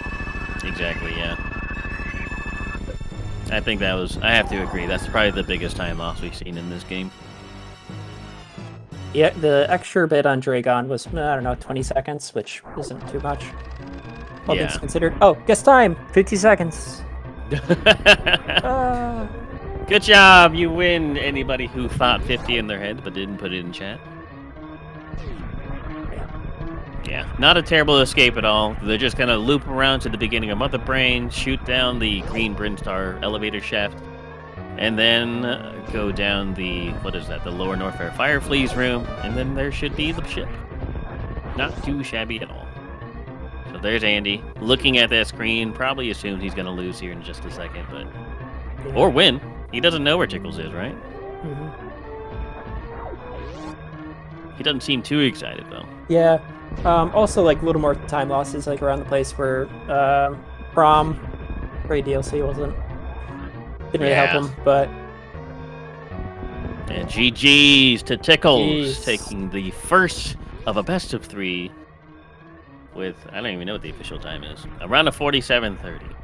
Exactly, yeah. I think that was, I have to agree, that's probably the biggest time loss we've seen in this game. Yeah, the extra bit on Dragon was, I don't know, 20 seconds, which isn't too much. All things considered. Oh, guess time! 50 seconds! Good job! You win, anybody who thought 50 in their head but didn't put it in chat. Yeah, not a terrible escape at all. They're just gonna loop around to the beginning of Mother Brain, shoot down the green Brinstar elevator shaft, and then go down the, what is that, the Lower Norfair Firefleas room, and then there should be the ship. Not too shabby at all. So there's Andy, looking at that screen, probably assumes he's gonna lose here in just a second, but... Or win. He doesn't know where Tickles is, right? He doesn't seem too excited, though. Yeah. Also, like, a little more time losses, like, around the place where Prom, Great DLC didn't really help him, but... And GG's to Tickles, Jeez. taking the first of a best of 3 with, I don't even know what the official time is, around a 47:30.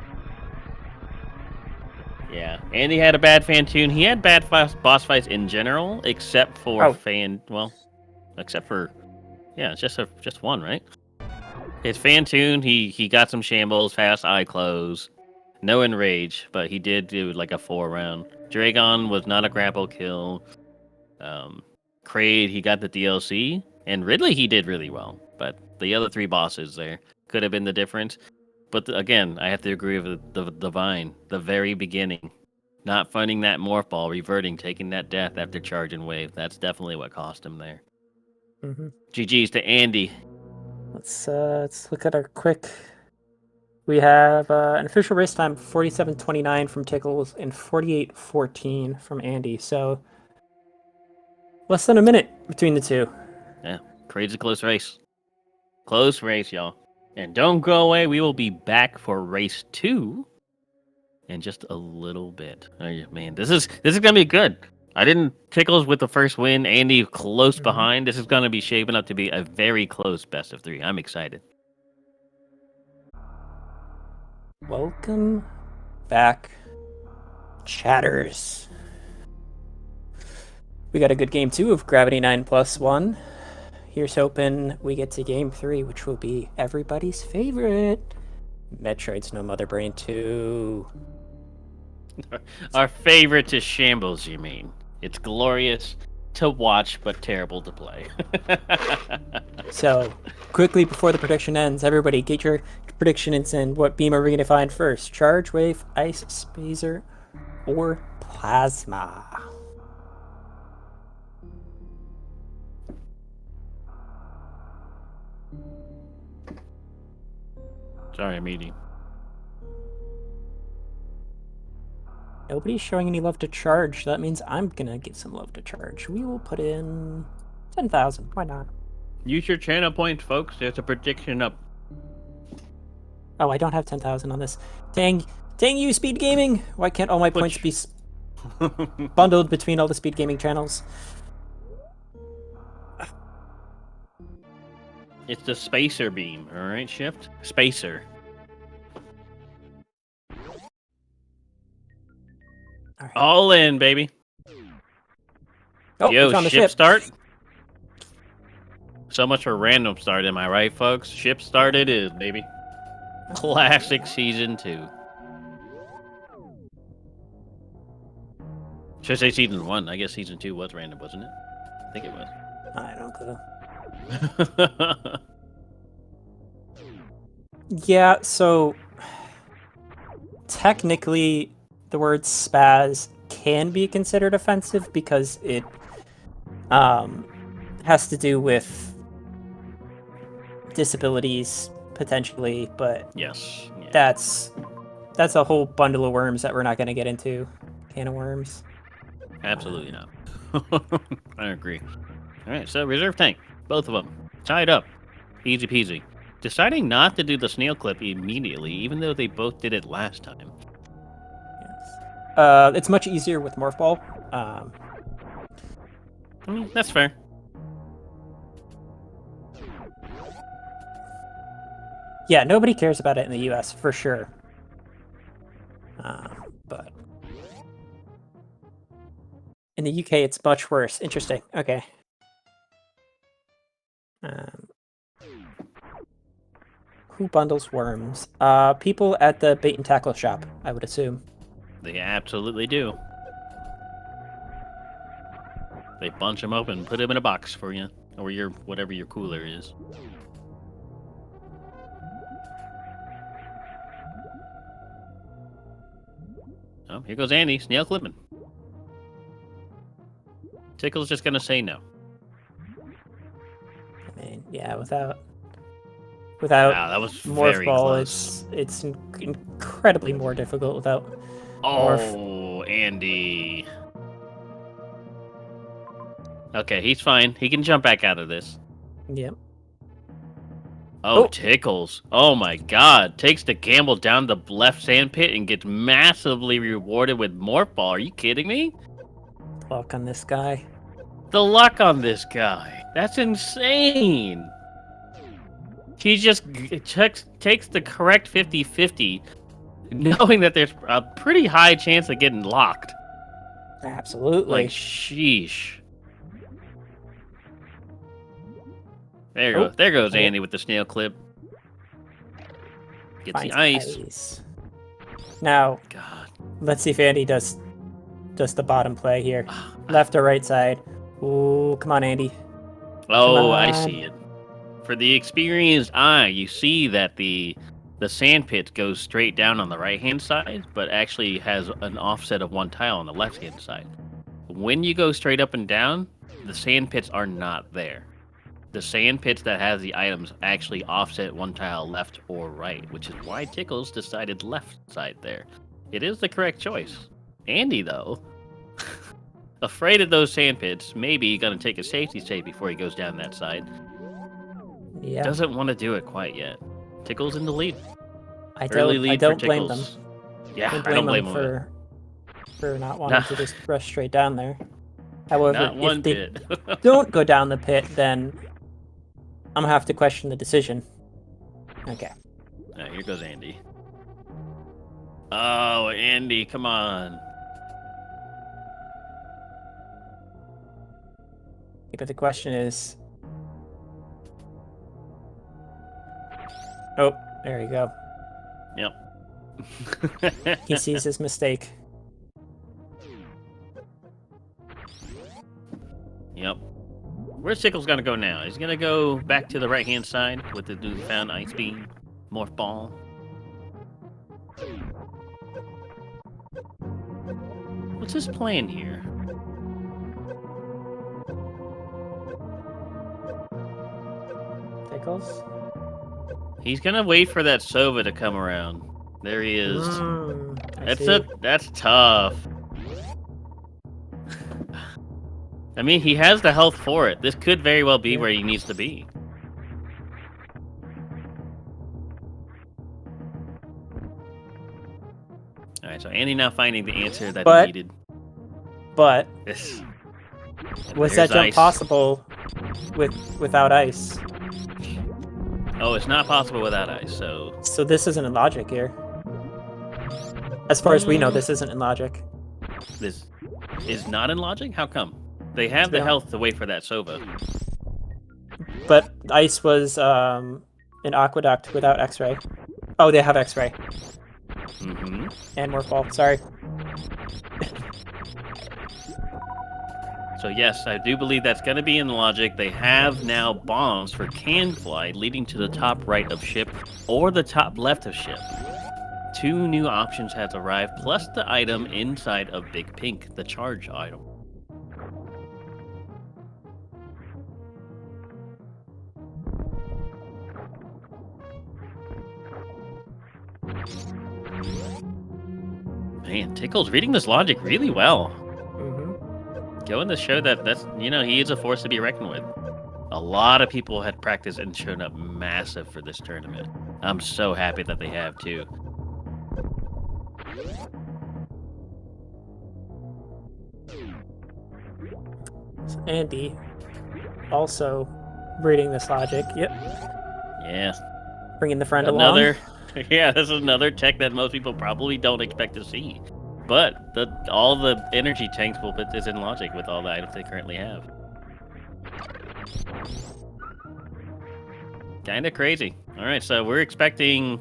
Yeah, Andy had a bad Fantoon. He had bad boss fights in general, except for yeah, it's just one, right? His Fantoon, he got some shambles, fast eye close, no enrage, but he did do like a 4-round. Dragon was not a grapple kill. Kraid, he got the DLC, and Ridley he did really well, but the other 3 bosses there could have been the difference. But again, I have to agree with the Vine, the very beginning. Not finding that morph ball, reverting, taking that death after charge and wave. That's definitely what cost him there. GG's to Andy. Let's look at our quick. We have an official race time 47:29 from Tickles and 48:14 from Andy. So less than a minute between the two. Yeah, Kraid's a close race. Close race, y'all. And don't go away. We will be back for race 2 in just a little bit. Oh, man, this is gonna be good. I didn't Tickles with the first win. Andy close behind. This is gonna be shaping up to be a very close best of 3. I'm excited. Welcome back, chatters. We got a good game 2 of Gravity 9+1. here's hoping we get to game 3, which will be everybody's favorite. Metroid's No Mother Brain 2. Our favorite to shambles, you mean? It's glorious to watch, but terrible to play. So, quickly before the prediction ends, everybody get your predictions in. What beam are we going to find first? Charge, wave, ice, spacer, or plasma? Sorry, I'm eating. Nobody's showing any love to charge. That means I'm going to get some love to charge. We will put in 10,000. Why not? Use your channel points, folks. There's a prediction up. Oh, I don't have 10,000 on this. Dang you, SpeedGaming! Why can't all my points be bundled between all the SpeedGaming channels? It's the spacer beam, all right, Shift? Spacer. All right. All in, baby. Oh, we Yo, found the ship ship. start. So much for random start, am I right, folks? Ship start it is, baby. Classic Season 2. Should I say Season 1? I guess Season 2 was random, wasn't it? I think it was. I don't know. Yeah, so technically the word spaz can be considered offensive because it has to do with disabilities potentially, but Yes. Yeah. that's a whole bundle of worms that we're not going to get into. Can of worms. Absolutely not. I agree. All right, so reserve tank, both of them, tied up, easy peasy. Deciding not to do the snail clip immediately, even though they both did it last time. Yes. It's much easier with Morph Ball. I mean, that's fair. Yeah, nobody cares about it in the U.S. for sure. But in the UK, it's much worse. Interesting. Okay. Who bundles worms? People at the bait and tackle shop, I would assume. They absolutely do. They bunch them up and put them in a box for you, or your whatever your cooler is. Oh, here goes Andy, snail clipping. Tickle's just gonna say no. I mean, yeah, without Wow, that was Morph very Ball, close. it's incredibly more difficult without Morph. Oh, Andy. Okay, he's fine. He can jump back out of this. Yep. Oh, Oh. Tickles. Oh my god. Takes the gamble down the left sand pit and gets massively rewarded with Morph Ball. Are you kidding me? Luck on this guy. The luck on this guy. That's insane. He just takes the correct 50-50, knowing that there's a pretty high chance of getting locked. Absolutely. Like, sheesh. There goes Andy with the snail clip. Gets Finds the ice. Now, God. let's see if Andy does the bottom play here. Left or right side. Ooh, come on, Andy. Oh, I see it. For the experienced eye, you see that the sand pit goes straight down on the right-hand side, but actually has an offset of one tile on the left-hand side. When you go straight up and down, the sand pits are not there. The sand pits that has the items actually offset one tile left or right, which is why Tickles decided left side there. It is the correct choice. Andy, though, afraid of those sand pits, maybe gonna take a safety save before he goes down that side. Yeah. Doesn't want to do it quite yet. Tickles in the lead. I Early don't lead for blame them. Tickles. Yeah, I don't blame them for not wanting to just rush straight down there. However, Not one if they bit. don't go down the pit, then I'm gonna have to question the decision. Okay. Here goes Andy. Oh, Andy, come on. But the question is, Oh, there you go. Yep. He sees his mistake. Yep. Where's Tickles gonna go now? He's gonna go back to the right-hand side with the newfound Ice Beam Morph Ball. What's his plan here? Tickles? He's gonna wait for that Sova to come around. There he is. I see. That's tough. I mean, he has the health for it. This could very well be where he needs to be. All right, so Andy now finding the answer that he needed. But Yes. was that jump ice. possible without ice? Oh, it's not possible without ice. So this isn't in logic here. As far as we know, this isn't in logic. This is not in logic? How come? They have the health to wait for that Sova. But ice was an aqueduct without X-ray. Oh, they have X-ray. Mm-hmm. And Morph Ball, sorry. So yes, I do believe that's going to be in logic. They have now bombs for Can Fly leading to the top right of ship or the top left of ship. 2 new options have arrived, plus the item inside of Big Pink, the charge item. Man, Tickle's reading this logic really well. Going to show that's, he is a force to be reckoned with. A lot of people had practiced and shown up massive for this tournament. I'm so happy that they have, too. Andy also reading this logic. Yep. Yeah. Bringing the friend along. Yeah, this is another tech that most people probably don't expect to see. But all the energy tanks will put this in logic with all the items they currently have. Kind of crazy. All right, so we're expecting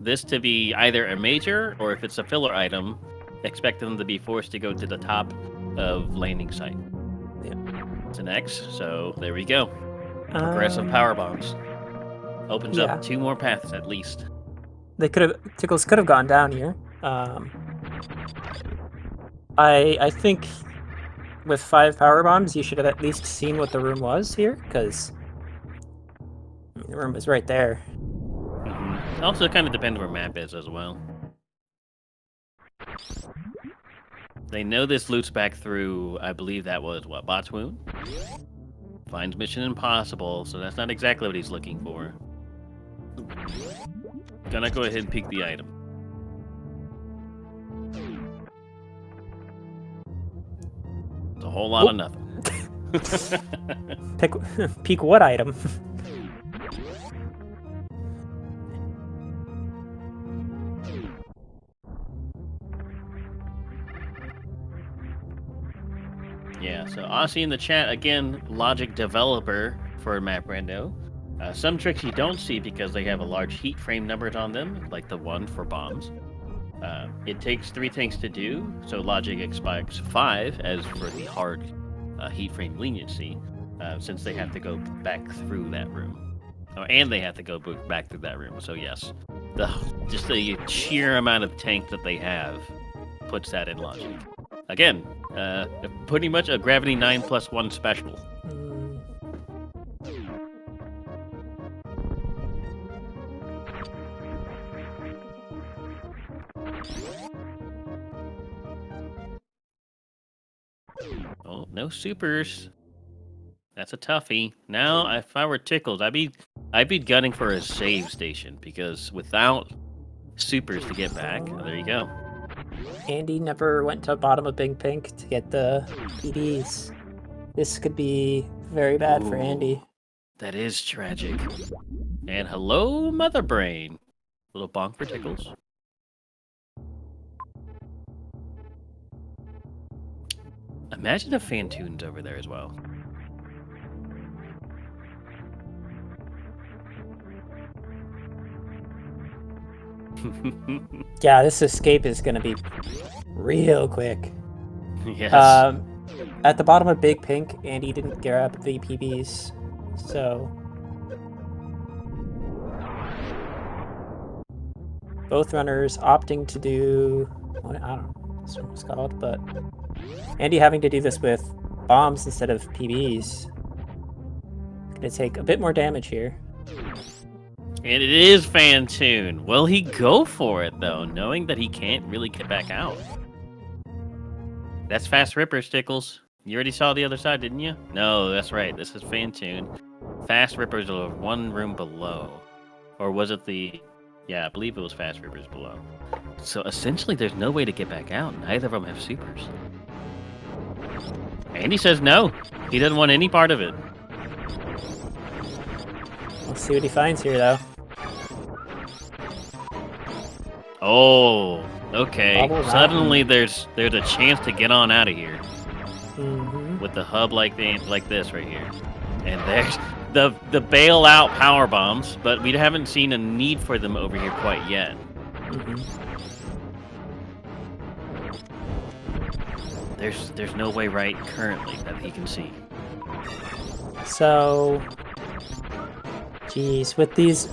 this to be either a major, or if it's a filler item, expect them to be forced to go to the top of landing site. Yeah. It's an X, so there we go. Progressive power bombs. Opens up 2 more paths at least. Tickles could have gone down here. I think with 5 power bombs, you should have at least seen what the room was here, because the room was right there. Mm-hmm. Also, kind of depends where map is as well. They know this loops back through, I believe that was, what, Botswoon? Finds Mission Impossible, so that's not exactly what he's looking for. Gonna go ahead and peek the item. It's a whole lot of nothing. Peek what item? Yeah, so Aussie in the chat, again, logic developer for Map Rando. Some tricks you don't see because they have a large heat frame numbers on them, like the one for bombs. It takes 3 things to do, so logic expects 5 as for the hard heat frame leniency, since they have to go back through that room. And they have to go back through that room, so yes. Just the sheer amount of tank that they have puts that in logic. Again, pretty much a Gravity 9+1 special. Oh, no supers. That's a toughie. Now, if I were Tickles, I'd be gunning for a save station, because without supers to get back, there you go. Andy never went to bottom of Big Pink to get the PDs. This could be very bad for Andy. That is tragic. And hello, Mother Brain. Little bonk for Tickles. Imagine if Fantoon's over there as well. Yeah, this escape is gonna be real quick. Yes. At the bottom of Big Pink, Andy didn't grab the PBs, so both runners opting to do, I don't know what this one was called, but Andy having to do this with bombs instead of PBs. Gonna take a bit more damage here. And it is Fantoon. Will he go for it, though, knowing that he can't really get back out? That's Fast Rippers, Tickles. You already saw the other side, didn't you? No, that's right. This is Fantoon. Fast Rippers are one room below. Or was it the... Yeah, I believe it was Fast Rippers below. So essentially, there's no way to get back out. Neither of them have supers. Andy says no. He doesn't want any part of it. Let's see what he finds here, though. Oh, okay. Bubble Suddenly, there's a chance to get on out of here Mm-hmm. with the hub like this right here, and there's the bailout power bombs, but we haven't seen a need for them over here quite yet. Mm-hmm. There's no way right currently that he can see. So, geez, with these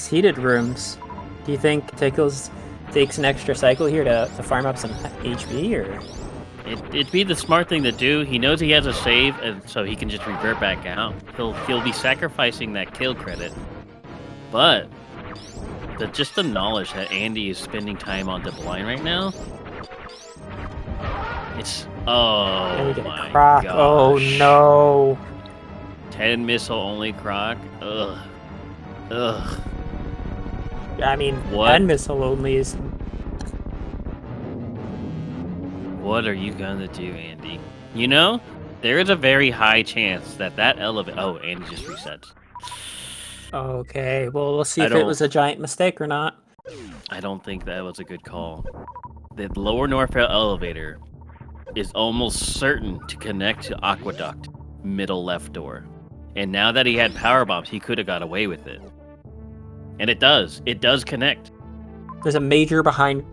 heated rooms, do you think Tickles takes an extra cycle here to farm up some HP, or? It'd be the smart thing to do. He knows he has a save, and so he can just revert back out. He'll be sacrificing that kill credit, but just the knowledge that Andy is spending time on the blind right now. It's my Croc. gosh. Oh no! 10 missile only Croc. Ugh. I mean, What? 10 missile only is. What are you gonna do, Andy? You know, there is a very high chance that elevator. Oh, Andy just resets. Okay, well, we'll see I if it don't- was a giant mistake or not. I don't think that was a good call. The lower Norfair elevator is almost certain to connect to Aqueduct, middle left door. And now that he had power bombs, he could have got away with it. And it does. It does connect. There's a major behind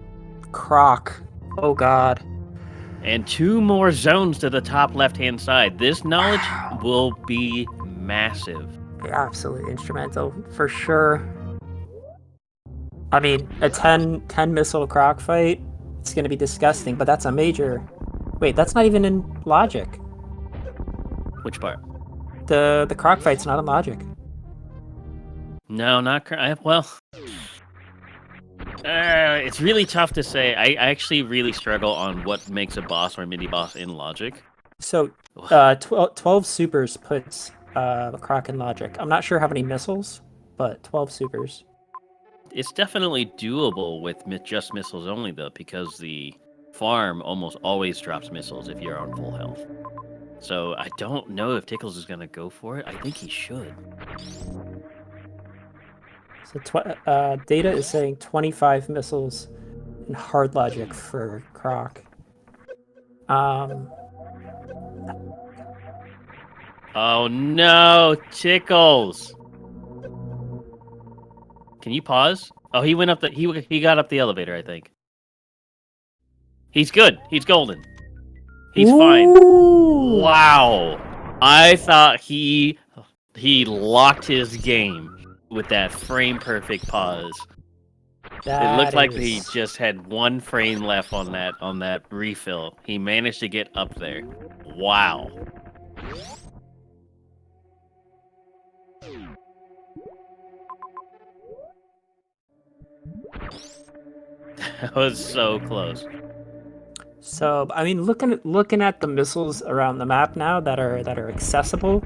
Croc. Oh god. And 2 more zones to the top left-hand side. This knowledge will be massive. Absolutely instrumental, for sure. I mean, a 10 missile Croc fight, it's gonna be disgusting, but that's a major... Wait, that's not even in logic. Which part? The Croc fight's not in logic. No, not well. It's really tough to say. I actually really struggle on what makes a boss or a mini boss in logic. So, 12 supers puts the Croc in logic. I'm not sure how many missiles, but 12 supers. It's definitely doable with just missiles only, though, because the farm almost always drops missiles if you're on full health. So I don't know if Tickles is going to go for it. I think he should. So Data is saying 25 missiles in hard logic for Croc. Oh no, Tickles! Can you pause? Oh, he went up the he got up the elevator, I think. He's good. He's golden. He's fine. Wow. I thought he locked his game with that frame perfect pause. It looked like he just had 1 frame left on that refill. He managed to get up there. Wow. That was so close. So, I mean, looking at the missiles around the map now that are accessible,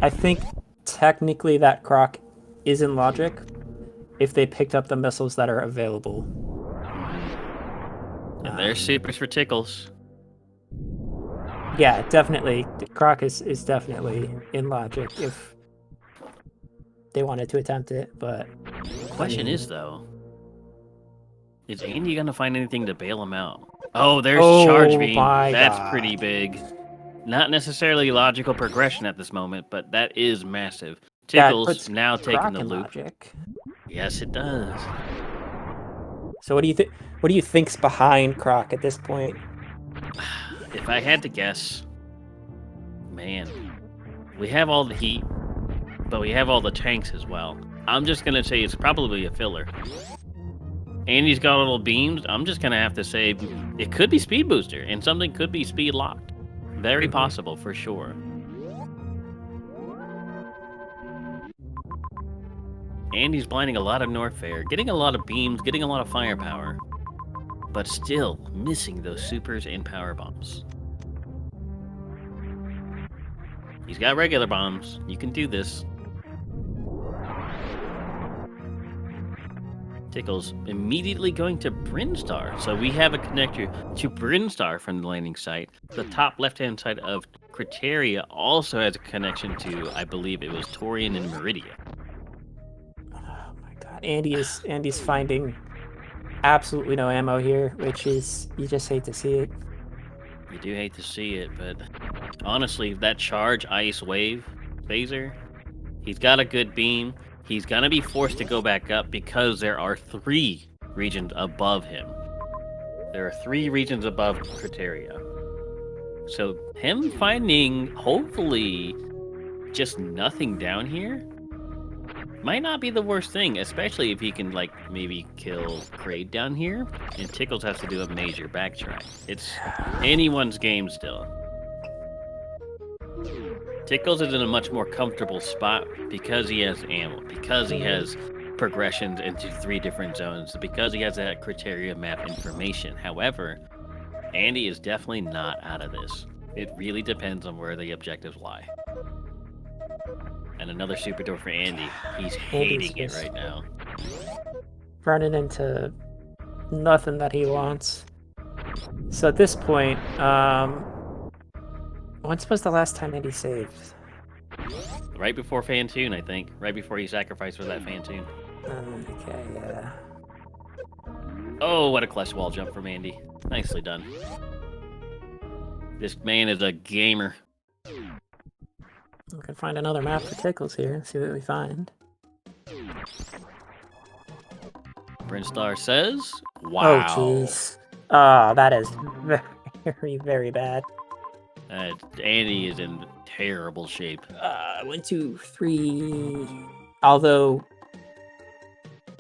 I think technically that Croc is in logic if they picked up the missiles that are available. And there's supers for Tickles. Yeah, definitely. Croc is definitely in logic if they wanted to attempt it, but... The question is, though, is Andy going to find anything to bail him out? Oh, there's Charge Beam. That's pretty big. Not necessarily logical progression at this moment, but that is massive. That Tickles puts now taking Croc the in loop. logic. Yes, it does. So what do you think? What do you think's behind Croc at this point? If I had to guess, man, we have all the heat, but we have all the tanks as well. I'm just gonna say it's probably a filler. And he's got little beams. I'm just gonna have to say it could be speed booster, and something could be speed locked. Very possible for sure. And he's blinding a lot of Norfair, getting a lot of beams, getting a lot of firepower, but still missing those supers and power bombs. He's got regular bombs. You can do this. Tickles immediately going to Brinstar. So we have a connector to Brinstar from the landing site. The top left-hand side of Criteria also has a connection to, I believe it was Torian and Meridia. Oh my god, Andy's finding absolutely no ammo here, which is you just hate to see it. You do hate to see it, but honestly, that charge ice wave phaser, he's got a good beam. He's gonna be forced to go back up because there are 3 regions above him. There are 3 regions above Criteria. So him finding, hopefully, just nothing down here might not be the worst thing, especially if he can, like, maybe kill Kraid down here, and Tickles has to do a major backtrack. It's anyone's game still. Tickles is in a much more comfortable spot because he has ammo, because he has progressions into 3 different zones, because he has that Criteria map information. However, Andy is definitely not out of this. It really depends on where the objectives lie. And another super door for Andy. He's hating it right now. Running into nothing that he wants. So at this point, when's was the last time Andy saved? Right before Fantoon, I think. Right before he sacrificed for that Fantoon. Okay, yeah. Oh, what a clutch wall jump from Andy. Nicely done. This man is a gamer. We can find another map for Tickles here and see what we find. Brinstar says, wow. Oh, jeez. Oh, that is very, very bad. Andy is in terrible shape. 1, 2, 3. Although,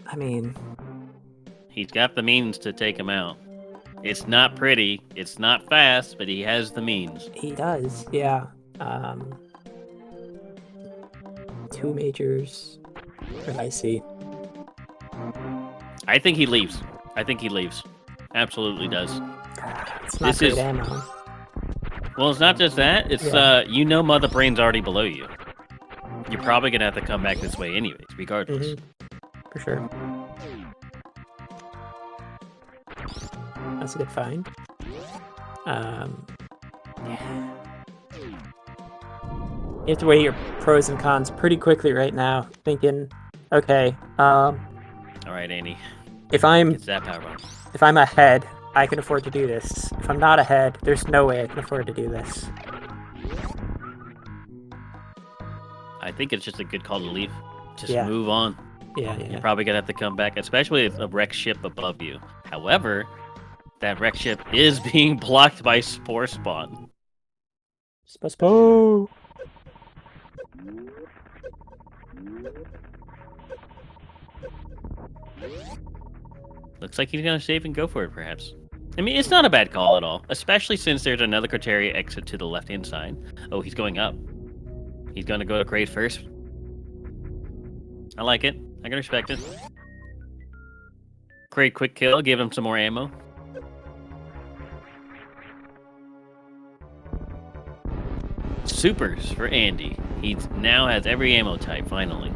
I mean, he's got the means to take him out. It's not pretty, it's not fast, but he has the means. He does, yeah. 2 majors. What did I see? I think he leaves. Absolutely does. It's not great ammo. Well, it's not just that. It's, you know Mother Brain's already below you. You're probably going to have to come back this way anyways, regardless. For sure. That's a good find. Yeah. You have to weigh your pros and cons pretty quickly right now, thinking, okay, all right, Andy. If I'm it's that power bomb. If I'm ahead, I can afford to do this. If I'm not ahead, there's no way I can afford to do this. I think it's just a good call to leave. Just Yeah. move on. Yeah. You're probably gonna have to come back, especially with a wreck ship above you. However, that wreck ship is being blocked by Spore Spawn. Spore. Looks like he's gonna save and go for it, perhaps. I mean, it's not a bad call at all, especially since there's another Criteria exit to the left-hand side. Oh, he's going up. He's gonna go to Kraid first. I like it. I can respect it. Kraid quick kill, give him some more ammo. Supers for Andy. He now has every ammo type, finally.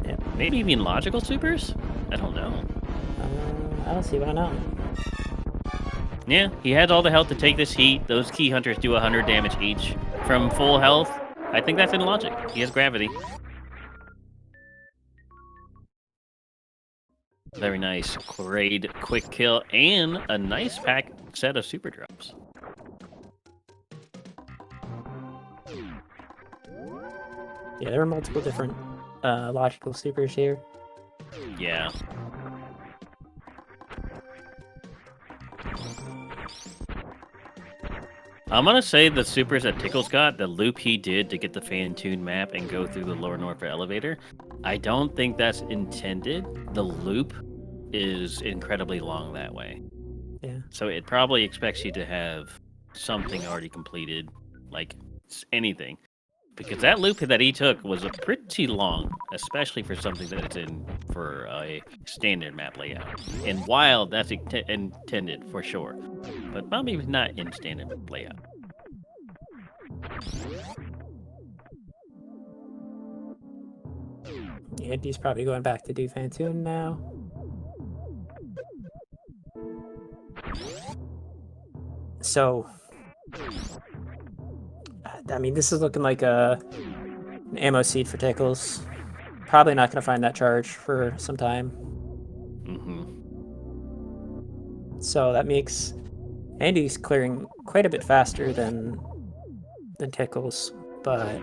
Yeah. Maybe even logical supers? I don't know. I don't see why not. Yeah, he has all the health to take this heat. Those key hunters do 100 damage each. From full health, I think that's in logic. He has gravity. Very nice. Kraid quick kill and a nice pack set of super drops. Yeah, there are multiple different logical supers here. Yeah. I'm gonna say the supers that Tickles got, the loop he did to get the Fantune map and go through the lower Norfair elevator, I don't think that's intended. The loop is incredibly long that way. Yeah. So it probably expects you to have something already completed, like anything. Because that loop that he took was a pretty long, especially for something that it's in for a standard map layout. And wild, that's intended for sure, but probably not in standard layout. Andy's probably going back to do Fantune now. So, I mean, this is looking like an ammo seed for Tickles. Probably not going to find that charge for some time. Mm-hmm. So that makes Andy's clearing quite a bit faster than Tickles, but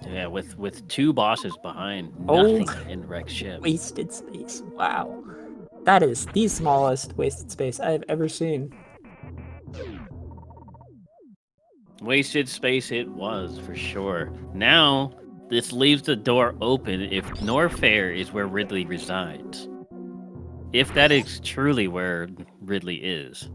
Yeah, with two bosses behind, oh, nothing in Rex ship. wasted space. Wow, that is the smallest wasted space I've ever seen. Wasted space it was, for sure. Now, this leaves the door open if Norfair is where Ridley resides. If that is truly where Ridley is.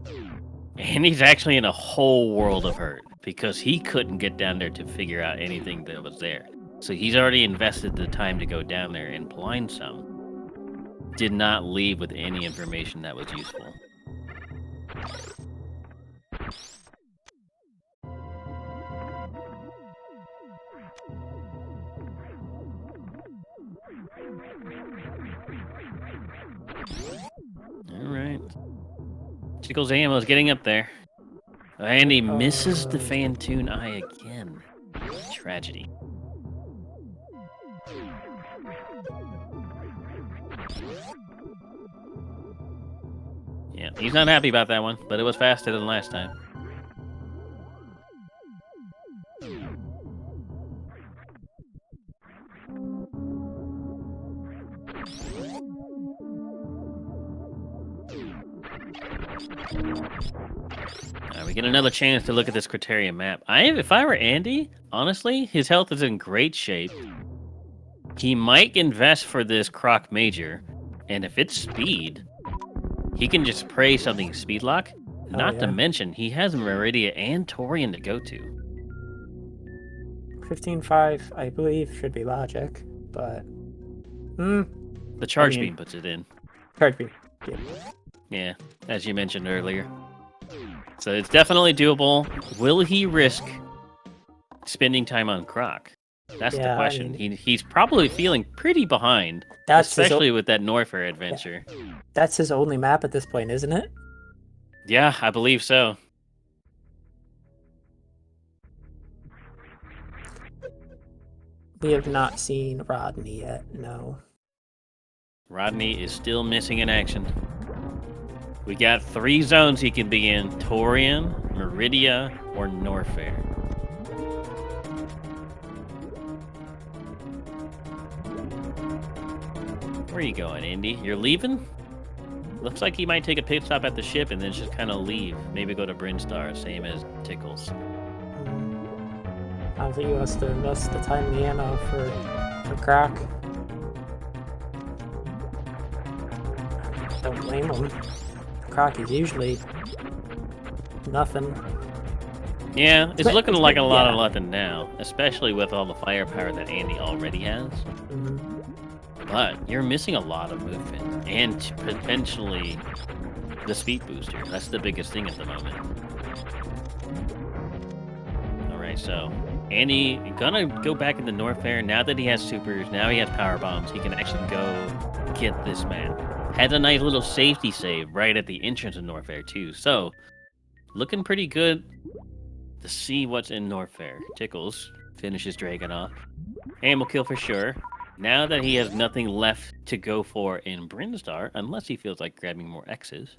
And he's actually in a whole world of hurt because he couldn't get down there to figure out anything that was there. So he's already invested the time to go down there and blind some. Did not leave with any information that was useful. Alright. Tickles Ammo's getting up there. And he misses the Fantune eye again. Tragedy. Yeah, he's not happy about that one, but it was faster than last time. We get another chance to look at this criteria map. If I were Andy, honestly, his health is in great shape. He might invest for this Croc Major, and if it's speed, he can just pray something speed lock. Not to mention, he has Meridia and Torian to go to. 15.5, I believe, should be logic, but the charge beam puts it in. Charge beam, yeah, as you mentioned earlier. So it's definitely doable. Will he risk spending time on Croc? That's the question. I mean, he's probably feeling pretty behind, especially with that Norfair adventure. Yeah. That's his only map at this point, isn't it? Yeah, I believe so. We have not seen Rodney yet, no. Rodney is still missing in action. We got 3 zones he can be in: Torian, Meridia, or Norfair. Where are you going, Indy? You're leaving? Looks like he might take a pit stop at the ship and then just kind of leave. Maybe go to Brinstar, same as Tickles. I don't think he wants to invest the time and the ammo for Croc. Don't blame him. Croc is usually nothing. Yeah, it's looking like a lot of nothing now, especially with all the firepower that Andy already has. Mm-hmm. But you're missing a lot of movement and potentially the speed booster. That's the biggest thing at the moment. Alright, so Andy gonna go back into Norfair now that he has supers, now he has power bombs, he can actually go get this map. Had a nice little safety save right at the entrance of Norfair too, so looking pretty good to see what's in Norfair. Tickles finishes Dragon off. Ammo kill for sure. Now that he has nothing left to go for in Brinstar, unless he feels like grabbing more X's,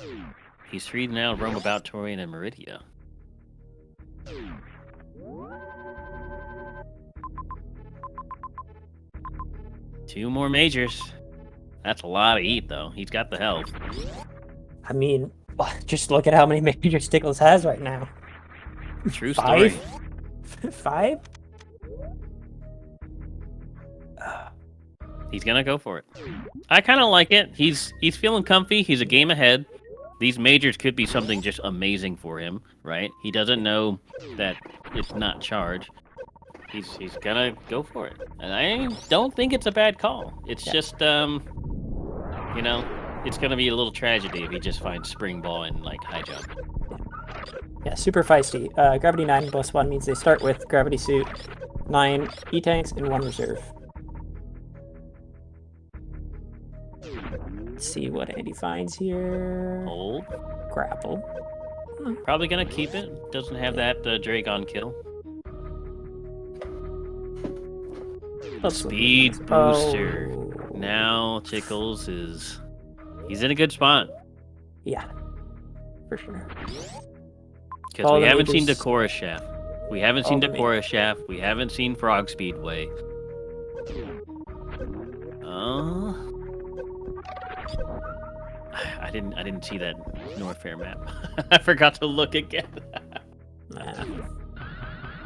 he's free to now roam about Torian and Meridia. 2 more majors. That's a lot to eat, though. He's got the health. I mean, just look at how many majors Tickles has right now. True story. 5? He's gonna go for it. I kind of like it. He's feeling comfy. He's a game ahead. These majors could be something just amazing for him, right? He doesn't know that it's not charge. He's gonna go for it, and I don't think it's a bad call. It's just you know, it's gonna be a little tragedy if he just finds spring ball and like high jump. Yeah, super feisty. Gravity 9 plus 1 means they start with gravity suit, 9 E-tanks, and 1 reserve. Let's see what Andy finds here. Hold. Grapple. Probably gonna keep it. Doesn't have that Drake on kill. Speed booster. Oh. Now Tickles he's in a good spot. Yeah, for sure. Because we haven't seen majors- Decorah Shaft. We haven't seen all the Decorah Shaft. We haven't seen Frog Speedway. I didn't see that Norfair map. I forgot to look again. Nah.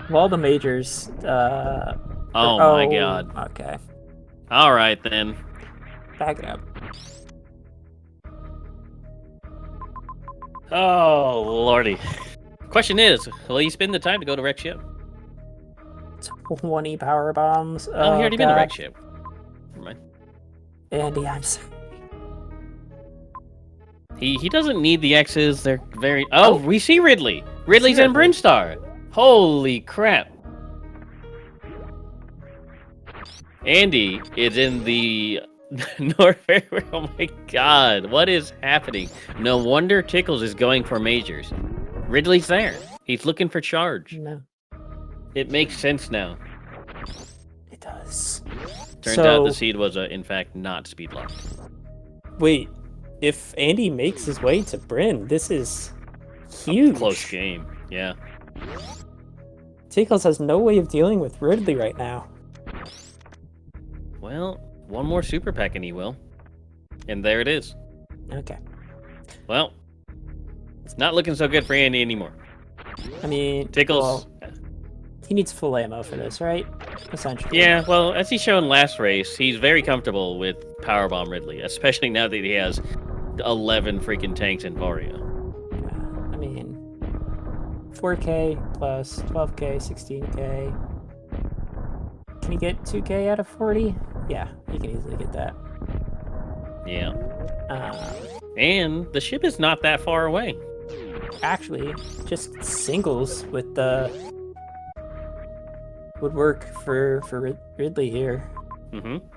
Of all the majors, Oh my god. Okay, All right then. back it up. Oh lordy. Question is, will you spend the time to go to wreck ship? 20 power bombs. Oh, he already been to God. wreck ship. Never mind. Andy, I'm sorry. He doesn't need the X's. They're very. Oh, we see Ridley. Ridley's in Ridley. Brinstar. Holy crap. Andy is in the Norfair. Oh my god, what is happening? No wonder Tickles is going for majors. Ridley's there. He's looking for charge. No, It makes sense now. it does. Turns So- out the seed was, in fact, not speed locked. Wait, if Andy makes his way to Bryn, this is huge. Close game. Yeah. Tickles has no way of dealing with Ridley right now. Well, one more super pack and he will. And there it is. Okay. Well, it's not looking so good for Andy anymore. I mean, Tickles. well, he needs full ammo for this, right? Essentially. Yeah, well, as he showed last race, he's very comfortable with Powerbomb Ridley, especially now that he has 11 freaking tanks in Vario. Yeah, I mean, 4K plus 12K, 16K. Can you get 2K out of 40? Yeah, you can easily get that. Yeah. Uh, And the ship is not that far away. actually, just singles with the would work for Ridley here.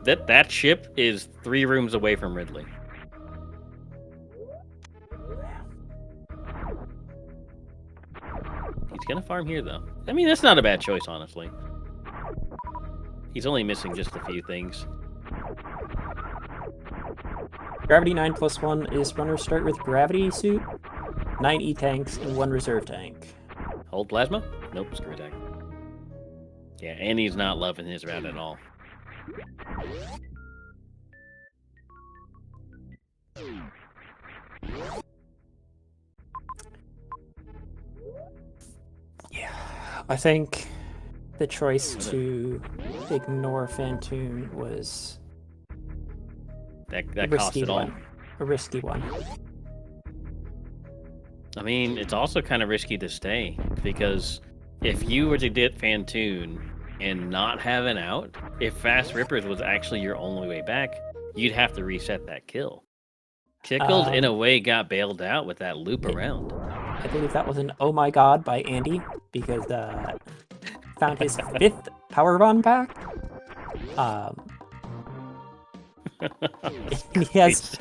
That ship is 3 rooms away from Ridley. He's gonna farm here, though. I mean, that's not a bad choice, honestly. He's only missing just a few things. Gravity 9 plus 1 is runners start with gravity suit, 9 E-tanks, and 1 reserve tank. Hold plasma? Nope, screw attack. Yeah, and he's not loving his round at all. Yeah, I think the choice to ignore Fantoon was That a cost risky it all. one. A risky one. I mean, it's also kind of risky to stay, because if you were to get Fantoon and not have an out, if Fast Rippers was actually your only way back, you'd have to reset that kill. Tickles, in a way, got bailed out with that loop around. I believe that was an oh my god by Andy because found his 5th powerbomb pack. And he has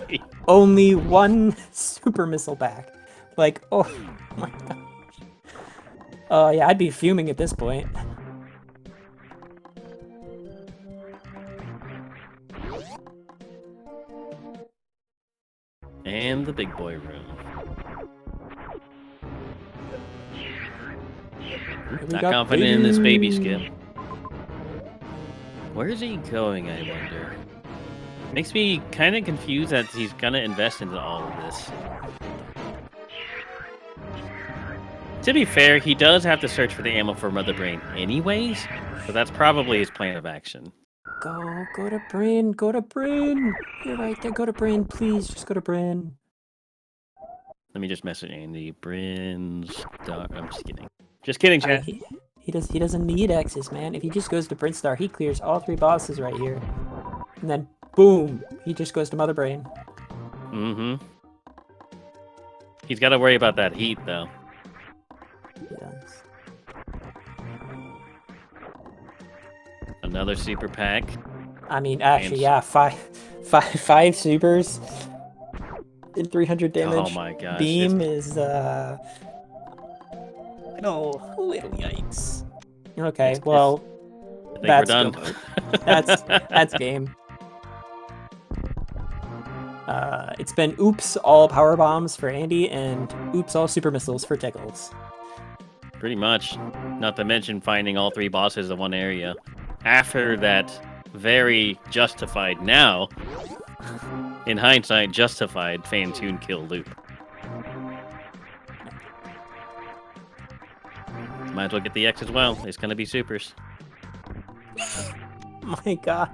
only 1 super missile back. Like, oh my gosh. Yeah, I'd be fuming at this point. And the big boy room. We Not got confident in this baby baby. skip. Where is he going, I wonder? Makes me kind of confused that he's gonna invest into all of this. To be fair, he does have to search for the ammo for Mother Brain anyways, so that's probably his plan of action. Go to Bryn, go to Bryn. You're right there. Go to Bryn, please. Just go to Bryn. Let me just message Andy. Bryn's dog. I'm just kidding. Just kidding, chat. He doesn't need X's, man. If he just goes to Bryn Star, he clears all 3 bosses right here. And then boom, he just goes to Mother Brain. Mm-hmm. He's got to worry about that heat though. He does. Another super pack. I mean, actually, yeah, five supers in 300 damage. Oh my gosh! Beam is little yikes. Okay, well, I think we're done. That's game. It's been oops all power bombs for Andy and oops all super missiles for Tickles. Pretty much. Not to mention finding all 3 bosses in one area. After that very justified now, in hindsight, justified Fantoon kill loop. Might as well get the X as well. It's going to be supers. My god.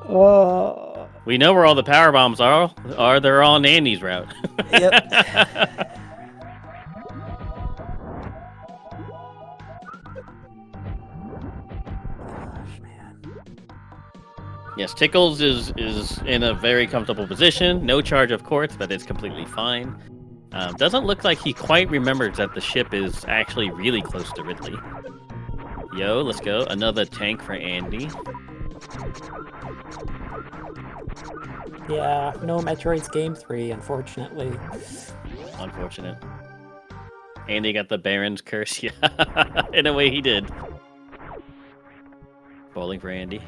Oh. We know where all the power bombs are. They're all on Andy's route. Yep. Yes, Tickles is in a very comfortable position. No charge, of course, but it's completely fine. Doesn't look like he quite remembers that the ship is actually really close to Ridley. Yo, let's go. Another tank for Andy. Yeah, no Metroid's Game 3, unfortunately. Unfortunate. Andy got the Baron's curse. Yeah, in a way he did. Bowling for Andy.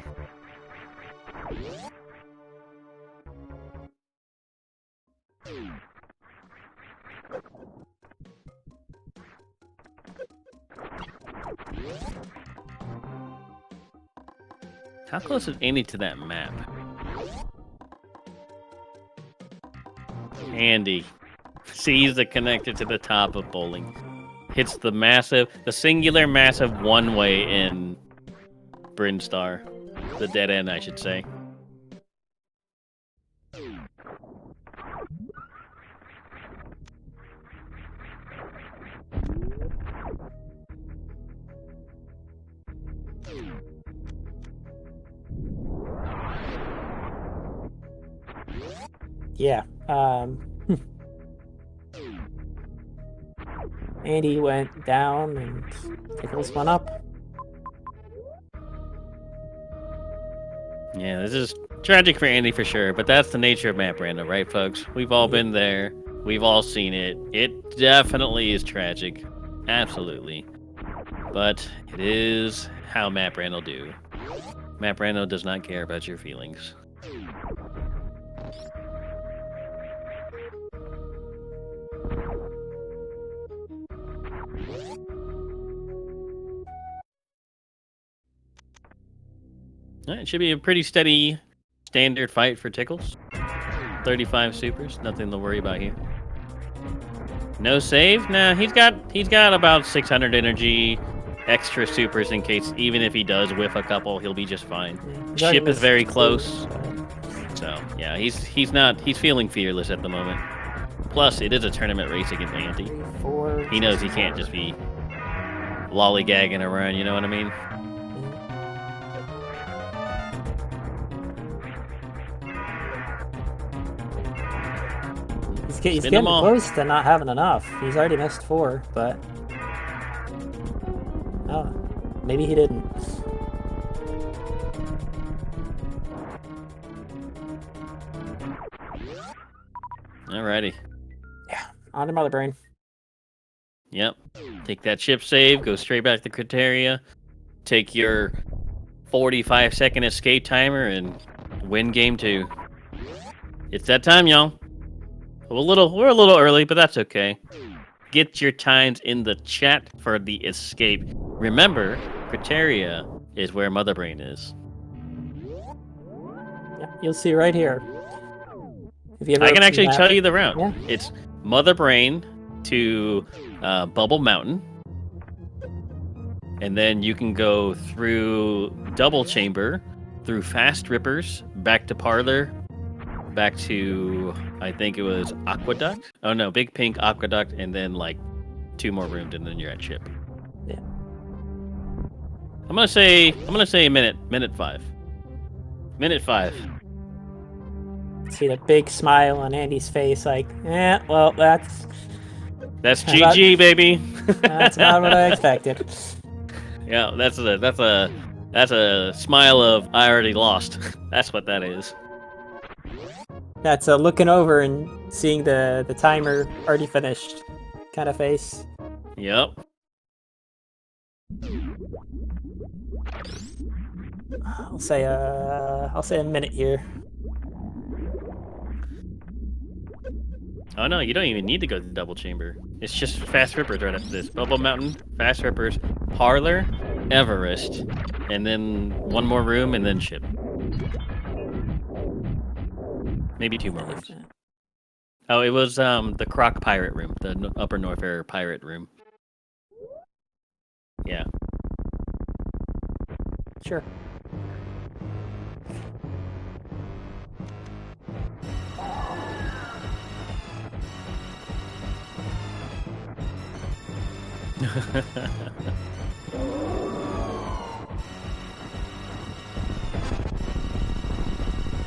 How close is Andy to that map? Andy sees the connector to the top of bowling. Hits the singular massive one-way in Brinstar. The dead end, I should say. Yeah. Andy went down and Tickles went up. Yeah, this is tragic for Andy for sure, but that's the nature of map random, right, folks? We've all been there. We've all seen it. It definitely is tragic. Absolutely. But it is how map random do. Map random does not care about your feelings. It should be a pretty steady, standard fight for Tickles. 35 supers, nothing to worry about here. No save? Nah, he's got about 600 energy, extra supers in case, even if he does whiff a couple, he'll be just fine. Ship is very close, so yeah, he's feeling fearless at the moment. Plus, it is a tournament race against Andy. He knows he can't just be lollygagging around, you know what I mean? He's getting close to not having enough. He's already missed 4, but... Oh, maybe he didn't. Alrighty. Yeah, on to Mother Brain. Yep. Take that ship save, go straight back to Criteria, take your 45-second escape timer, and win game 2. It's that time, y'all. We're a little early, but that's okay. Get your times in the chat for the escape. Remember, Criteria is where Mother Brain is. You'll see right here. Have you ever I can opened actually that? tell you the route. Yeah. It's Mother Brain to Bubble Mountain. And then you can go through Double Chamber, through Fast Rippers, back to Parlor, back to, I think it was Aqueduct. Oh no, Big Pink, Aqueduct, and then like 2 more rooms, and then you're at Ship. Yeah. I'm gonna say a minute 5. Minute 5. See the big smile on Andy's face, like, well, that's GG, baby. that's not what I expected. Yeah, that's a smile of I already lost. That's what that is. That's looking over and seeing the timer already finished kind of face. Yep. I'll say a minute here. Oh no, you don't even need to go to the Double Chamber. It's just Fast Rippers right after this. Bubble Mountain, Fast Rippers, Parlor, Everest, and then 1 more room, and then Ship. Maybe 2 more rooms. Oh, it was the Croc Pirate Room, the Upper North Air Pirate Room. Yeah. Sure.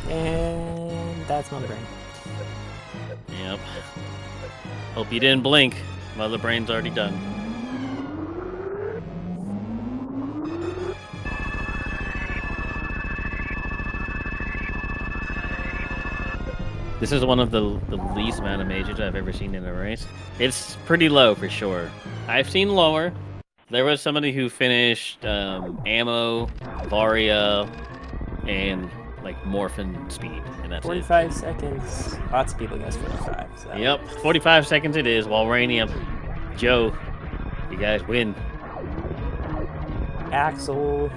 And that's Mother Brain. Yep. Hope you didn't blink. Mother Brain's already done. This is one of the least amount of mages I've ever seen in a race. It's pretty low for sure. I've seen lower. There was somebody who finished Ammo, Varia, and like Morphin Speed, and that's 45 seconds. Lots of people guess 45. So. Yep, 45 seconds it is. While Rainium, Joe, you guys win. Axel.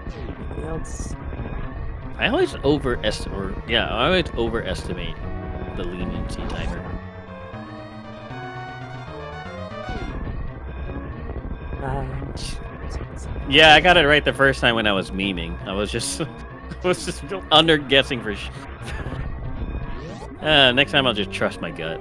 Anything else? I always overestimate the leniency timer. Yeah, I got it right the first time when I was memeing. I was just under guessing for. Next time I'll just trust my gut.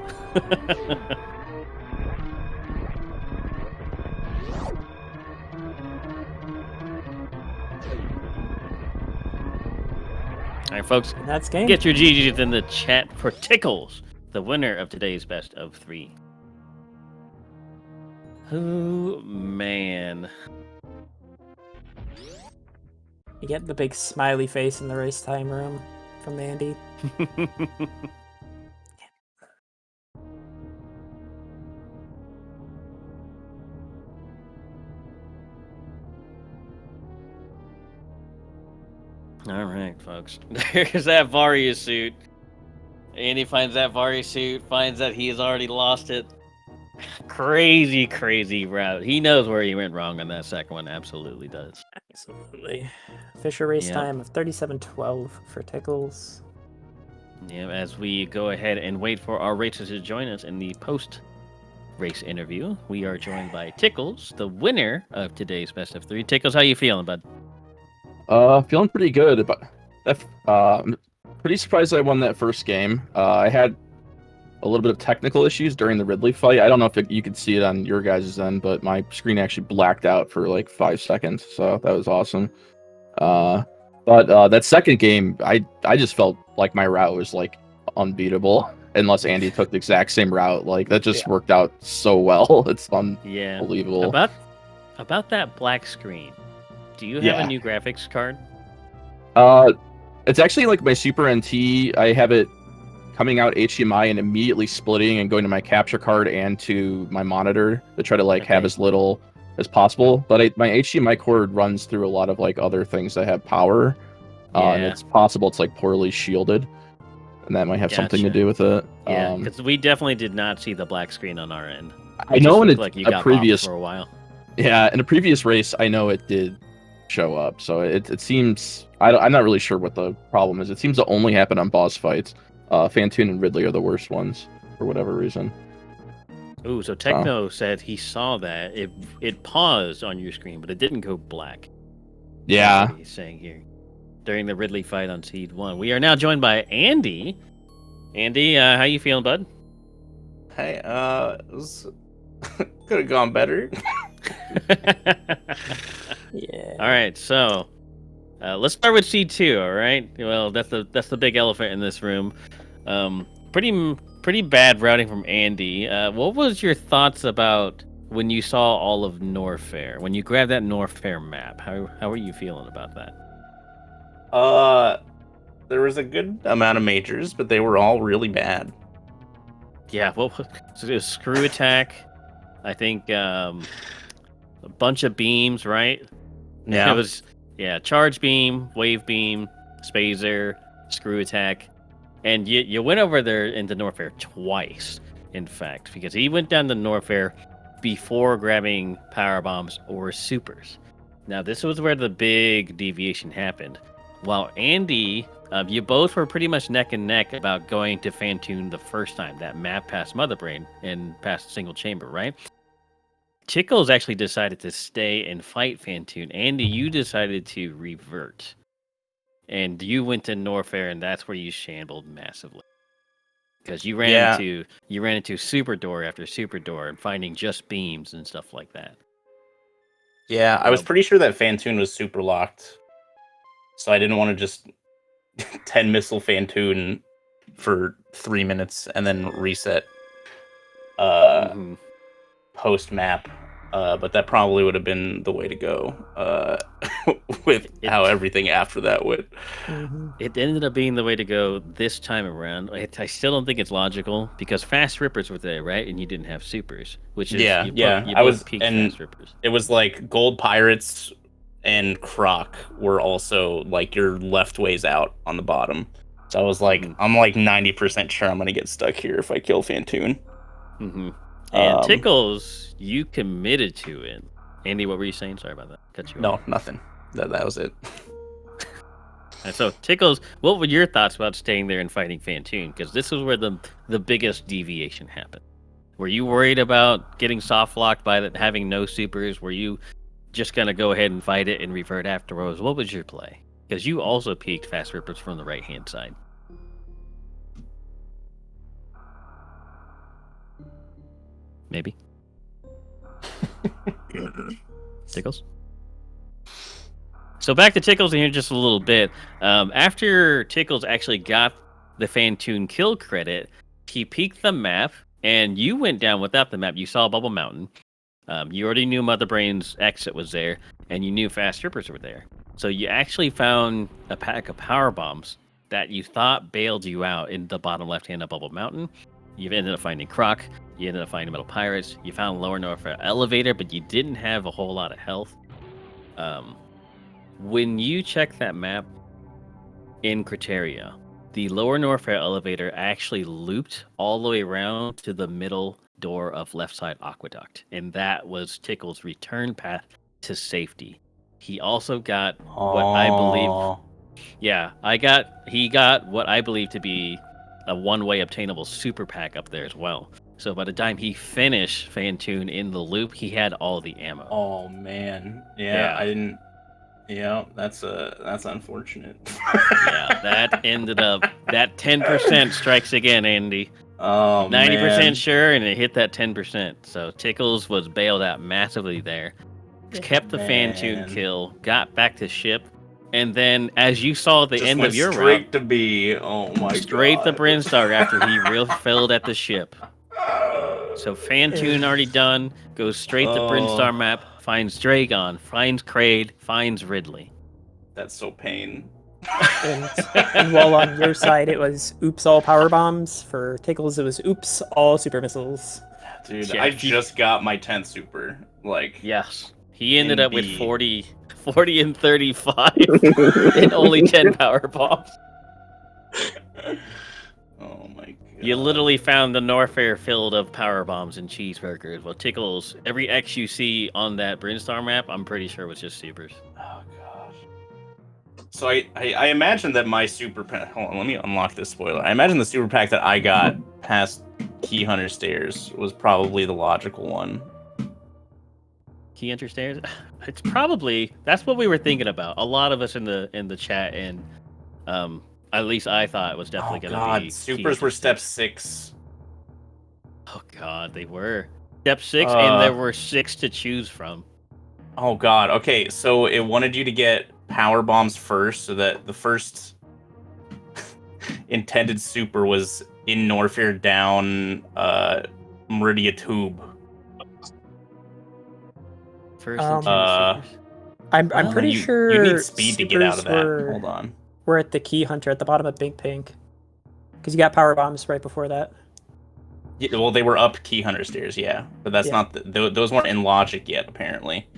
All right, folks. That's game. Get your GGs in the chat for Tickles, the winner of today's best of 3. Oh man. You get the big smiley face in the race time room from Andy. All right, folks. There's that Varia suit. Andy finds that Varia suit, finds that he has already lost it. Crazy, crazy route. He knows where he went wrong on that second one. Absolutely does. Absolutely. Official race time of 37:12 for Tickles. Yeah, as we go ahead and wait for our racers to join us in the post-race interview, we are joined by Tickles, the winner of today's best of 3. Tickles, how you feeling, bud? Feeling pretty good, but I'm pretty surprised I won that first game. I had a little bit of technical issues during the Ridley fight. I don't know if you could see it on your guys' end, but my screen actually blacked out for like 5 seconds, so that was awesome. But that second game, I just felt like my route was like unbeatable, unless Andy took the exact same route. Like that just worked out so well. It's unbelievable. About that black screen. Do you have a new graphics card? It's actually like my Super NT. I have it coming out HDMI and immediately splitting and going to my capture card and to my monitor to try to have as little as possible. But my HDMI cord runs through a lot of like other things that have power, and it's possible it's like poorly shielded, and that might have something to do with it. Yeah, because we definitely did not see the black screen on our end. I know in a previous for a while. Yeah, in a previous race, I know it did show up, so it seems I'm not really sure what the problem is. It seems to only happen on boss fights. Fantoon and Ridley are the worst ones for whatever reason. Ooh, so Techno said he saw that. It paused on your screen, but it didn't go black. Yeah. That's what he's saying here. During the Ridley fight on Seed 1. We are now joined by Andy. Andy, how you feeling, bud? Hey, could have gone better. Yeah. All right, so let's start with C2. All right. Well, that's the big elephant in this room. Pretty bad routing from Andy. What was your thoughts about when you saw all of Norfair? When you grabbed that Norfair map, how were you feeling about that? There was a good amount of majors, but they were all really bad. Yeah. Well, so it was screw attack. I think a bunch of beams, right? Yeah. It was charge beam, wave beam, spazer, screw attack. And you went over there into Norfair twice, in fact, because he went down to Norfair before grabbing power bombs or supers. Now, this was where the big deviation happened. While Andy, you both were pretty much neck and neck about going to Fantoon the first time, that map past Mother Brain and past single chamber, right? Tickles actually decided to stay and fight Fantoon. Andy, you decided to revert. And you went to Norfair, and that's where you shambled massively. Because you ran into super door after super door and finding just beams and stuff like that. Yeah, I was pretty sure that Fantoon was super locked. So I didn't want to just 10 missile Fantoon for 3 minutes and then reset post map. But that probably would have been the way to go with how everything after that went. It ended up being the way to go this time around. I still don't think it's logical because Fast Rippers were there, right? And you didn't have supers, which is you both peaked Fast Rippers. It was like Gold Pirates and Croc were also like your left ways out on the bottom. So I was like, I'm like 90% sure I'm gonna get stuck here if I kill Fantoon. And Tickles, you committed to it. Andy, what were you saying? Sorry about that. Cut you off. No, nothing. That was it. And so, Tickles, what were your thoughts about staying there and fighting Fantoon? Because this was where the biggest deviation happened. Were you worried about getting soft locked by having no supers? Were you just going to go ahead and fight it and revert afterwards? What was your play? Because you also peeked Fast Rippers from the right-hand side. Maybe. Tickles? So back to Tickles in here just a little bit. After Tickles actually got the Fantoon kill credit, he peeked the map, and you went down without the map. You saw Bubble Mountain. You already knew Mother Brain's exit was there, and you knew Fast Rippers were there. So you actually found a pack of power bombs that you thought bailed you out in the bottom left-hand of Bubble Mountain. You ended up finding Croc. You ended up finding Metal Pirates. You found Lower Norfair Elevator, but you didn't have a whole lot of health. When you check that map in Criteria, the Lower Norfair Elevator actually looped all the way around to the middle door of left side Aqueduct, and that was Tickle's return path to safety. He also got what I believe... Yeah, he got what I believe to be a one-way obtainable super pack up there as well. So by the time he finished Fantoon in the loop, he had all the ammo. Oh man, yeah. I didn't. Yeah, that's unfortunate. Yeah, that ended up that 10% strikes again, Andy. Oh, 90% sure, and it hit that 10%. So Tickles was bailed out massively there. Kept the Fantoon kill, got back to ship, and then as you saw at the end of your route, straight to B. Oh my god. Straight to Brinstar after he real failed at the ship. So Fantoon already done, goes straight to Brinstar map, finds Dragon, finds Kraid, finds Ridley. That's so pain. And while on your side it was oops all power bombs, for Tickles it was oops all super missiles. Dude, yeah, I just got my 10th super. Like, yes. He ended up with 40 and 35 and only 10 power bombs. Oh my god. You literally found the Norfair filled of power bombs and cheeseburgers. Well, Tickles, every X you see on that Brinstar map, I'm pretty sure was just supers. Oh gosh. So I imagine that my super pack. Hold on, let me unlock this spoiler. I imagine the super pack that I got past Key Hunter Stairs was probably the logical one. Key Hunter Stairs. It's probably that's what we were thinking about. A lot of us in the chat, and at least I thought it was definitely Oh going to god, be. Key supers Hunter were step Stairs. 6. Oh god, they were step 6, and there were 6 to choose from. Oh god. Okay, so it wanted you to get power bombs first, so that the first intended super was in Norfair down Meridia Tube. First Um, intended supers. I'm Well, pretty you sure need speed to get out of that. supers Hold on. were at the Key Hunter at the bottom of Big Pink, because you got power bombs right before that. Yeah, well, they were up Key Hunter Stairs, yeah, but that's Yeah. not those weren't in logic yet, apparently.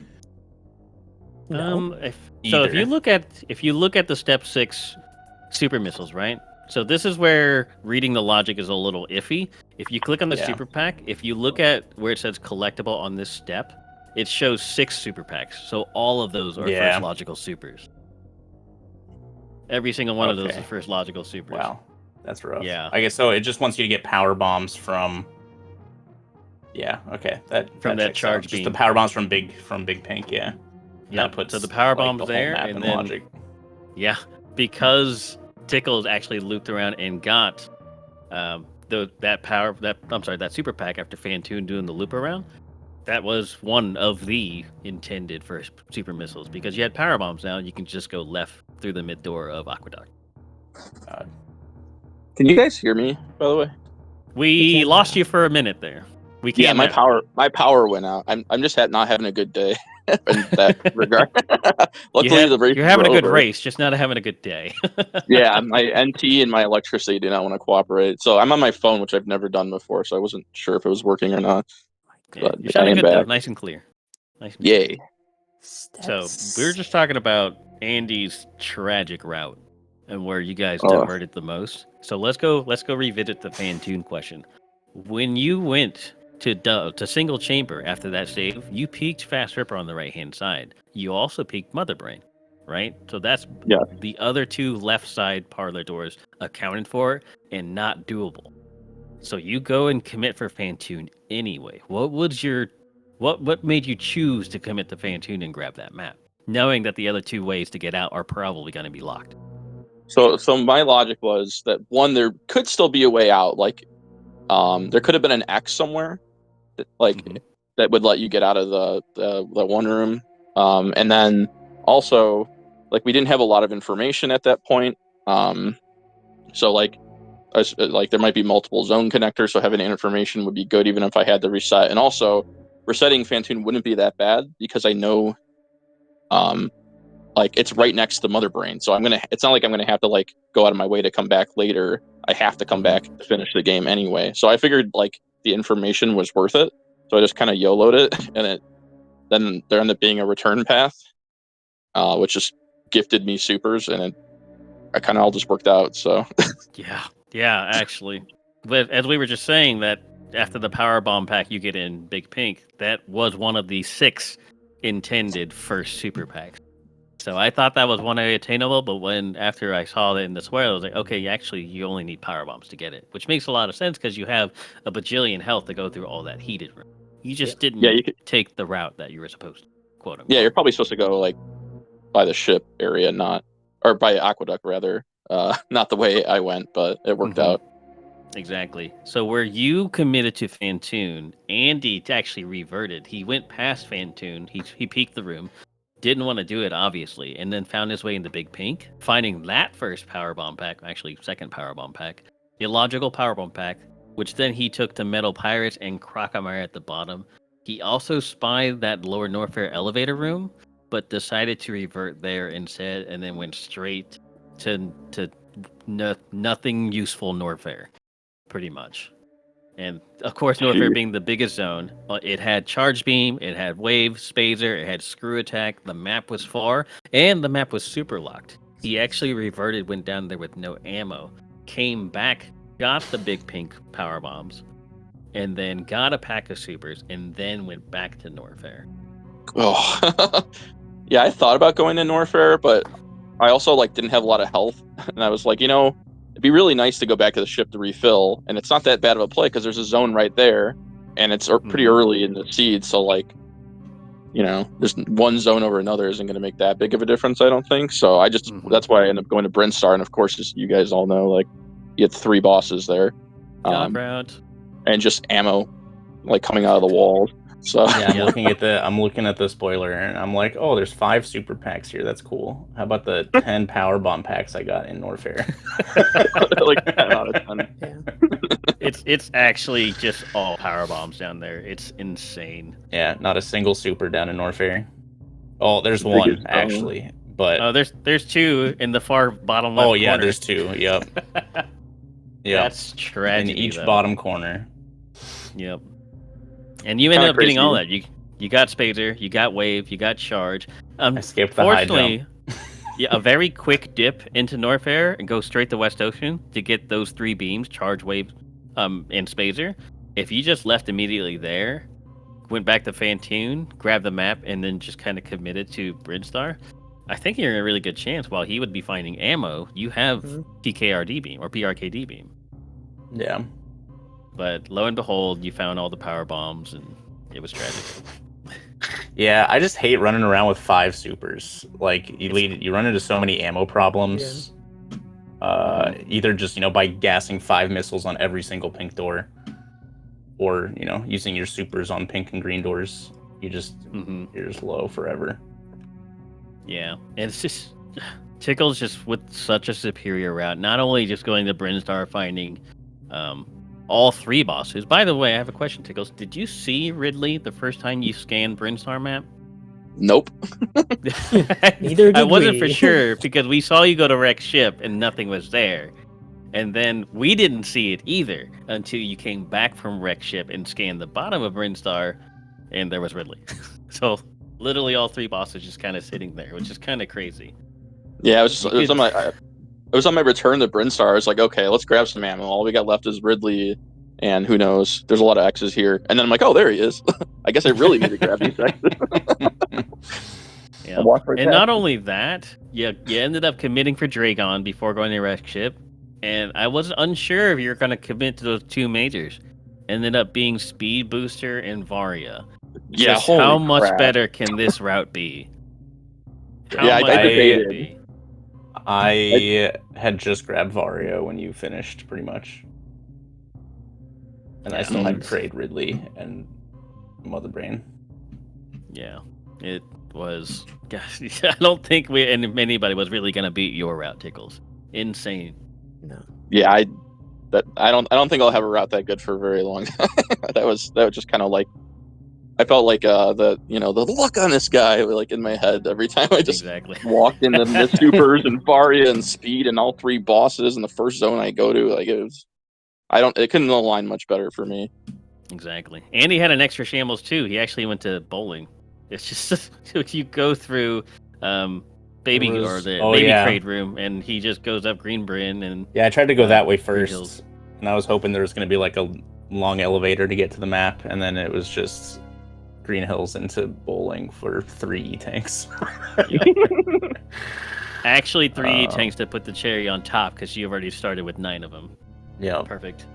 No. If Either. you look at the step 6 super missiles, right? So this is where reading the logic is a little iffy. If you click on the Yeah. super pack, if you look at where it says collectible on this step, it shows 6 super packs. So all of those are Yeah. first logical supers. Every single one of those Okay. is first logical supers. Wow, that's rough. Yeah. I guess so. It just wants you to get power bombs from. Yeah. Okay. From that checks charge out. Just beam. the power bombs from Big Pink. Yeah. Yeah. That puts So the power like, bombs the whole there, map and in then logic. yeah, because Tickles actually looped around and got that super pack after Fantoon doing the loop around. That was one of the intended first super missiles because you had power bombs now. You can just go left through the mid door of Aqueduct. God. Can you guys hear me, by the way? We can lost now. you for a minute there. We can Yeah, my now. power went out. I'm just not having a good day in that regard. Luckily, the race You're having a is good over. race, just not having a good day. Yeah, my NT and my electricity do not want to cooperate. So I'm on my phone, which I've never done before, so I wasn't sure if it was working or not. Yeah, But you I sounded am good though, back. nice and clear. Nice and clear. Yay. So we were just talking about Andy's tragic route and where you guys Oh. diverted the most. So let's go revisit the Fantoon question. When you went to single chamber after that save, you peaked Fast Ripper on the right hand side. You also peaked Mother Brain, right? So that's Yeah. the other 2 left side parlor doors accounted for and not doable. So you go and commit for Fantoon anyway. What made you choose to commit to Fantoon and grab that map, knowing that the other 2 ways to get out are probably going to be locked? So my logic was that one, there could still be a way out. Like, there could have been an X somewhere, that, like that would let you get out of the one room. And then also, like, we didn't have a lot of information at that point. So like there might be multiple zone connectors, so having information would be good even if I had to reset. And also, resetting Fantoon wouldn't be that bad because I know, like, it's right next to Mother Brain, so it's not like I'm gonna have to like go out of my way to come back later. I have to come back to finish the game anyway. So I figured like the information was worth it, so I just kind of YOLO'd it, and then there ended up being a return path, which just gifted me supers, and it kind of all just worked out. So Yeah, actually. But as we were just saying, that after the power bomb pack you get in Big Pink, that was one of the 6 intended first super packs. So I thought that was one area attainable, but after I saw that in the spoiler, I was like, okay, actually, you only need power bombs to get it, which makes a lot of sense because you have a bajillion health to go through all that heated room. You just didn't take the route that you were supposed to, quote unquote. Yeah, you're probably supposed to go like by the ship area, or by Aqueduct rather. Not the way I went, but it worked out. Exactly. So where you committed to Fantoon, Andy actually reverted. He went past Fantoon. He peeked the room. Didn't want to do it, obviously, and then found his way into Big Pink, finding that first powerbomb pack, actually second powerbomb pack, illogical powerbomb pack, which then he took to Metal Pirates and Crocomire at the bottom. He also spied that lower Norfair elevator room, but decided to revert there instead, and then went straight to nothing useful Norfair, pretty much. And of course, Norfair being the biggest zone, it had charge beam, it had wave, spazer, it had screw attack. The map was far, and the map was super locked. He actually reverted, went down there with no ammo, came back, got the Big Pink power bombs, and then got a pack of supers, and then went back to Norfair. Oh, yeah, I thought about going to Norfair, but I also like didn't have a lot of health, and I was like, it'd be really nice to go back to the ship to refill, and it's not that bad of a play because there's a zone right there, and it's pretty early in the seed, so like, there's one zone over another isn't going to make that big of a difference, I don't think. So that's why I ended up going to Brinstar, and of course, as you guys all know, like, you had 3 bosses there, Route. and just ammo, like coming out of the walls. So yeah, I'm looking at the spoiler, and I'm like, oh, there's 5 super packs here. That's cool. How about the 10 power bomb packs I got in Norfair? like 10 out of 10. Yeah. It's actually just all power bombs down there. It's insane. Yeah, not a single super down in Norfair. Oh, there's one actually, but oh, there's 2 in the far bottom left. Oh yeah, corner. there's 2. Yep. Yep. That's tragedy. In each though. bottom corner. Yep. And you ended up getting all that. You got Spazer, you got Wave, you got Charge. I skipped the high Fortunately, jump. yeah, a very quick dip into Norfair and go straight to West Ocean to get those 3 beams, Charge, Wave, and Spazer. If you just left immediately there, went back to Fantoon, grabbed the map, and then just kind of committed to Brinstar, I think you're in a really good chance. While he would be finding ammo, you have TKRD beam or PRKD beam. Yeah. But lo and behold, you found all the power bombs, and it was tragic. Yeah, I just hate running around with 5 supers. Like, you run into so many ammo problems. Yeah. Either just, by gassing 5 missiles on every single pink door, or, using your supers on pink and green doors. You're just low forever. Yeah, and it's just Tickle's just with such a superior route. Not only just going to Brinstar, finding all 3 bosses. By the way, I have a question, Tickles. Did you see Ridley the first time you scanned Brinstar map? Nope. Neither did I wasn't we. for sure because we saw you go to Rex ship and nothing was there. And then we didn't see it either until you came back from Rex ship and scanned the bottom of Brinstar, and there was Ridley. So literally all 3 bosses just kind of sitting there, which is kind of crazy. Yeah, it was on my return to Brinstar. I was like, okay, let's grab some ammo. All we got left is Ridley, and who knows? There's a lot of X's here. And then I'm like, oh, there he is. I guess I really need to grab these X's. Yeah. And not only that, you ended up committing for Dragon before going to Rex ship. And I was unsure if you were going to commit to those 2 majors. Ended up being Speed Booster and Varia. Yeah, how much better can this route be? I debated. I had just grabbed Varia when you finished, pretty much. And I still had Trade Ridley and Mother Brain. Yeah, it was. Gosh, I don't think anybody was really going to beat your route, Tickles. Insane. No. Yeah, I don't think I'll have a route that good for a very long time. that was just kind of like, I felt like the look on this guy like in my head every time I just walked into the supers and Varia and Speed and all 3 bosses in the first zone I go to. Like it couldn't align much better for me. Exactly. And he had an extra shambles too. He actually went to bowling. It's just if you go through baby trade room, and he just goes up Green Bryn and I tried to go that way first, and I was hoping there was going to be like a long elevator to get to the map, and then it was just Green Hills into bowling for 3 E-tanks. Actually, 3 E-tanks to put the cherry on top because you already started with 9 of them. Yeah, perfect.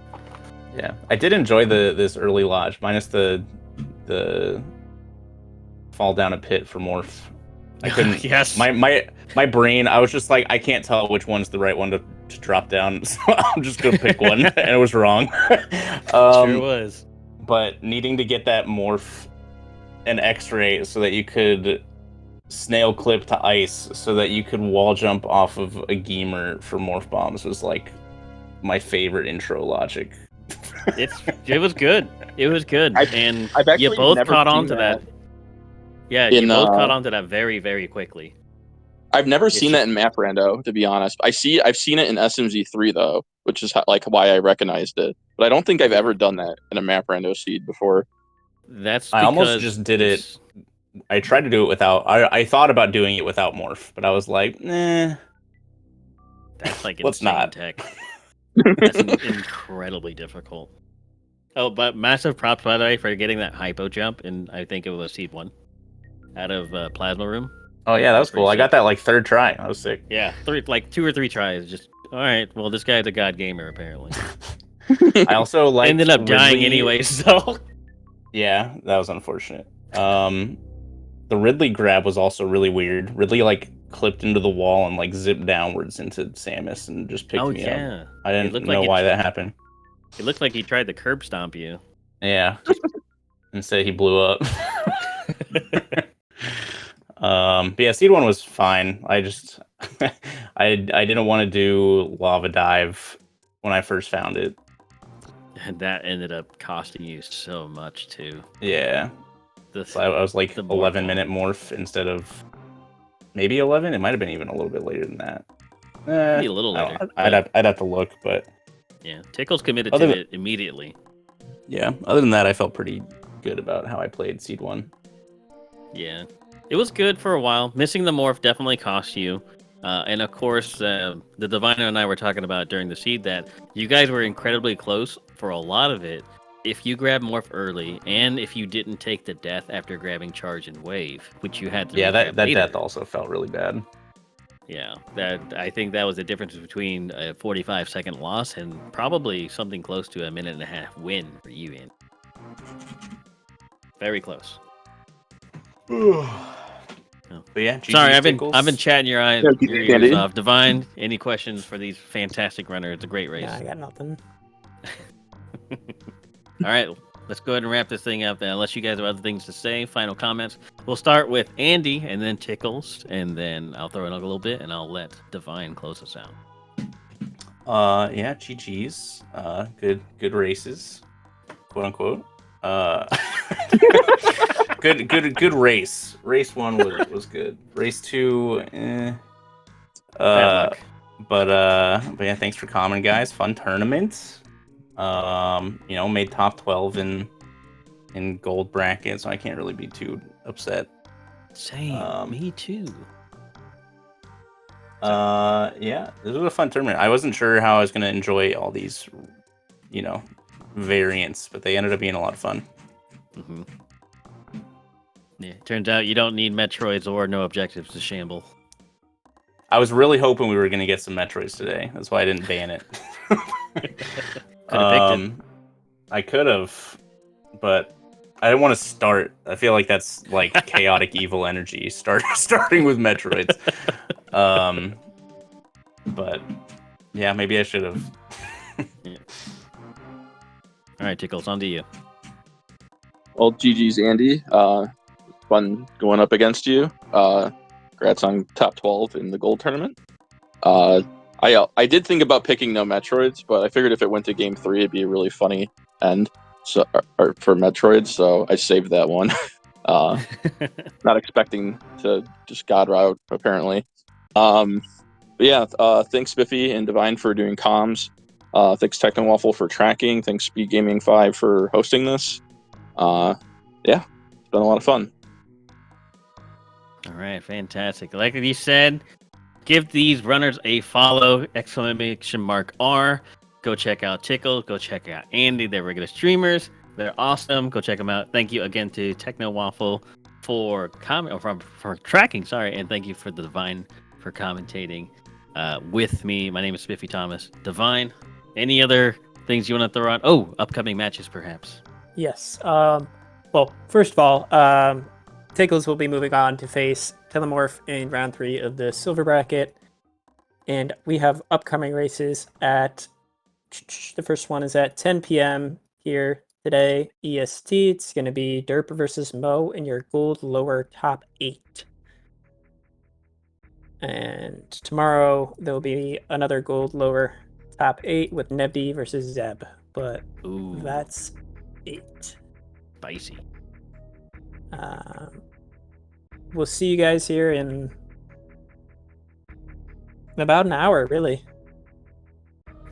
Yeah, I did enjoy this early lodge, minus the fall down a pit for Morph. I couldn't. Yes. My brain. I was just like, I can't tell which one's the right one to drop down. So I'm just gonna pick one, and it was wrong. Sure was. But needing to get that Morph and X-ray so that you could snail clip to ice, so that you could wall jump off of a Geemer for Morph bombs was like my favorite intro logic. It was good. It was good, and I've you both caught on to that. Yeah, you both caught on to that very, very quickly. I've never seen that in Map Rando, to be honest. I've seen it in SMZ3 though, which is like why I recognized it. But I don't think I've ever done that in a Map Rando seed before. That's I almost just did it. I tried to do it without. I thought about doing it without Morph, but I was like, nah. That's like let's not. Tech. That's incredibly difficult. Oh, but massive props by the way for getting that hypo jump, and I think it was seed 1 out of Plasma Room. Oh yeah, that was Pretty cool. I got sick. that like third try. That was sick. Yeah, 2 or 3 tries. Just all right. Well, this guy's a god gamer apparently. I also like Ended up dying Ridley... anyway. So Yeah, that was unfortunate. The Ridley grab was also really weird. Ridley like clipped into the wall and like zipped downwards into Samus and just picked oh me yeah, up. I It didn't looked know like why that happened. it looked like he tried to curb stomp you. Yeah. Instead he blew up. But yeah, Seed 1 was fine. I just I didn't want to do Lava Dive when I first found it. And that ended up costing you so much too. Yeah. The, So I was like the 11-minute morph instead of maybe 11. It might have been even a little bit later than that. Maybe a little I don't later, know. I'd have to look, but yeah, Tickles committed Other to than- it immediately. yeah. Other than that, I felt pretty good about how I played Seed 1. Yeah, it was good for a while. Missing the morph definitely cost you. And of course, the Diviner and I were talking about during the seed that you guys were incredibly close for a lot of it. If you grab morph early, and if you didn't take the death after grabbing charge and wave, which you had to Yeah, regrab that later. death also felt really bad. Yeah, I think that was the difference between a 45-second loss and probably something close to a 1.5-minute win for you, Ian. Very close. But yeah, Sorry, GG's I've been chatting your Yeah, ears Andy. off. Divine, any questions for these fantastic runners? It's a great race. Yeah, I got nothing. All right, let's go ahead and wrap this thing up. Unless you guys have other things to say, final comments. We'll start with Andy, and then Tickles, and then I'll throw in a little bit, and I'll let Divine close us out. Yeah, GG's. Good races, quote unquote. Good race. Race 1 was good. Race 2, Bad luck. But yeah, thanks for coming, guys. Fun tournament. Made top 12 in gold bracket, so I can't really be too upset. Same. Me too. Yeah, this was a fun tournament. I wasn't sure how I was gonna enjoy all these, variants, but they ended up being a lot of fun. Mm-hmm. Yeah, turns out you don't need Metroids or no objectives to shamble. I was really hoping we were gonna get some Metroids today. That's why I didn't ban it. Could have picked it. I could have, but I didn't want to start. I feel like that's like chaotic evil energy. Starting with Metroids. But yeah, maybe I should have. Yeah. All right, Tickles, on to you. Well, GG's Andy. Fun going up against you. Congrats on top 12 in the gold tournament. I did think about picking no Metroids, but I figured if it went to game 3, it'd be a really funny end or for Metroids, so I saved that one. Not expecting to just God route, apparently. But yeah, thanks Spiffy and Divine for doing comms. Thanks Technowaffle for tracking. Thanks SpeedGaming 5 for hosting this. Yeah, it's been a lot of fun. All right, fantastic. Like you said, give these runners a follow, !R. Go check out Tickle. Go check out Andy. They're regular streamers. They're awesome. Go check them out. Thank you again to Technowaffle for for tracking. Sorry, and thank you for the Divine for commentating with me. My name is Spiffy Thomas. Divine, any other things you want to throw out? Oh, upcoming matches, perhaps. Yes. Well, first of all, Tickles will be moving on to face Telemorph in round 3 of the silver bracket. And we have upcoming races at... The first one is at 10 p.m. here today, EST. It's going to be Derp versus Mo in your gold lower top 8. And tomorrow, there'll be another gold lower top 8 with Nebby versus Zeb. But Ooh, that's it. spicy. We'll see you guys here in about an hour, really.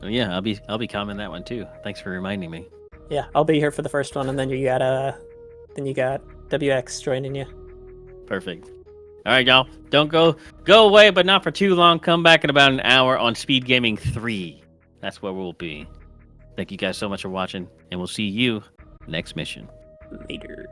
Oh, yeah, I'll be commenting that one too. Thanks for reminding me. Yeah, I'll be here for the first one, and then you got WX joining you. Perfect. All right, y'all. Don't go away, but not for too long. Come back in about an hour on SpeedGaming 3. That's where we'll be. Thank you guys so much for watching, and we'll see you next mission. Later.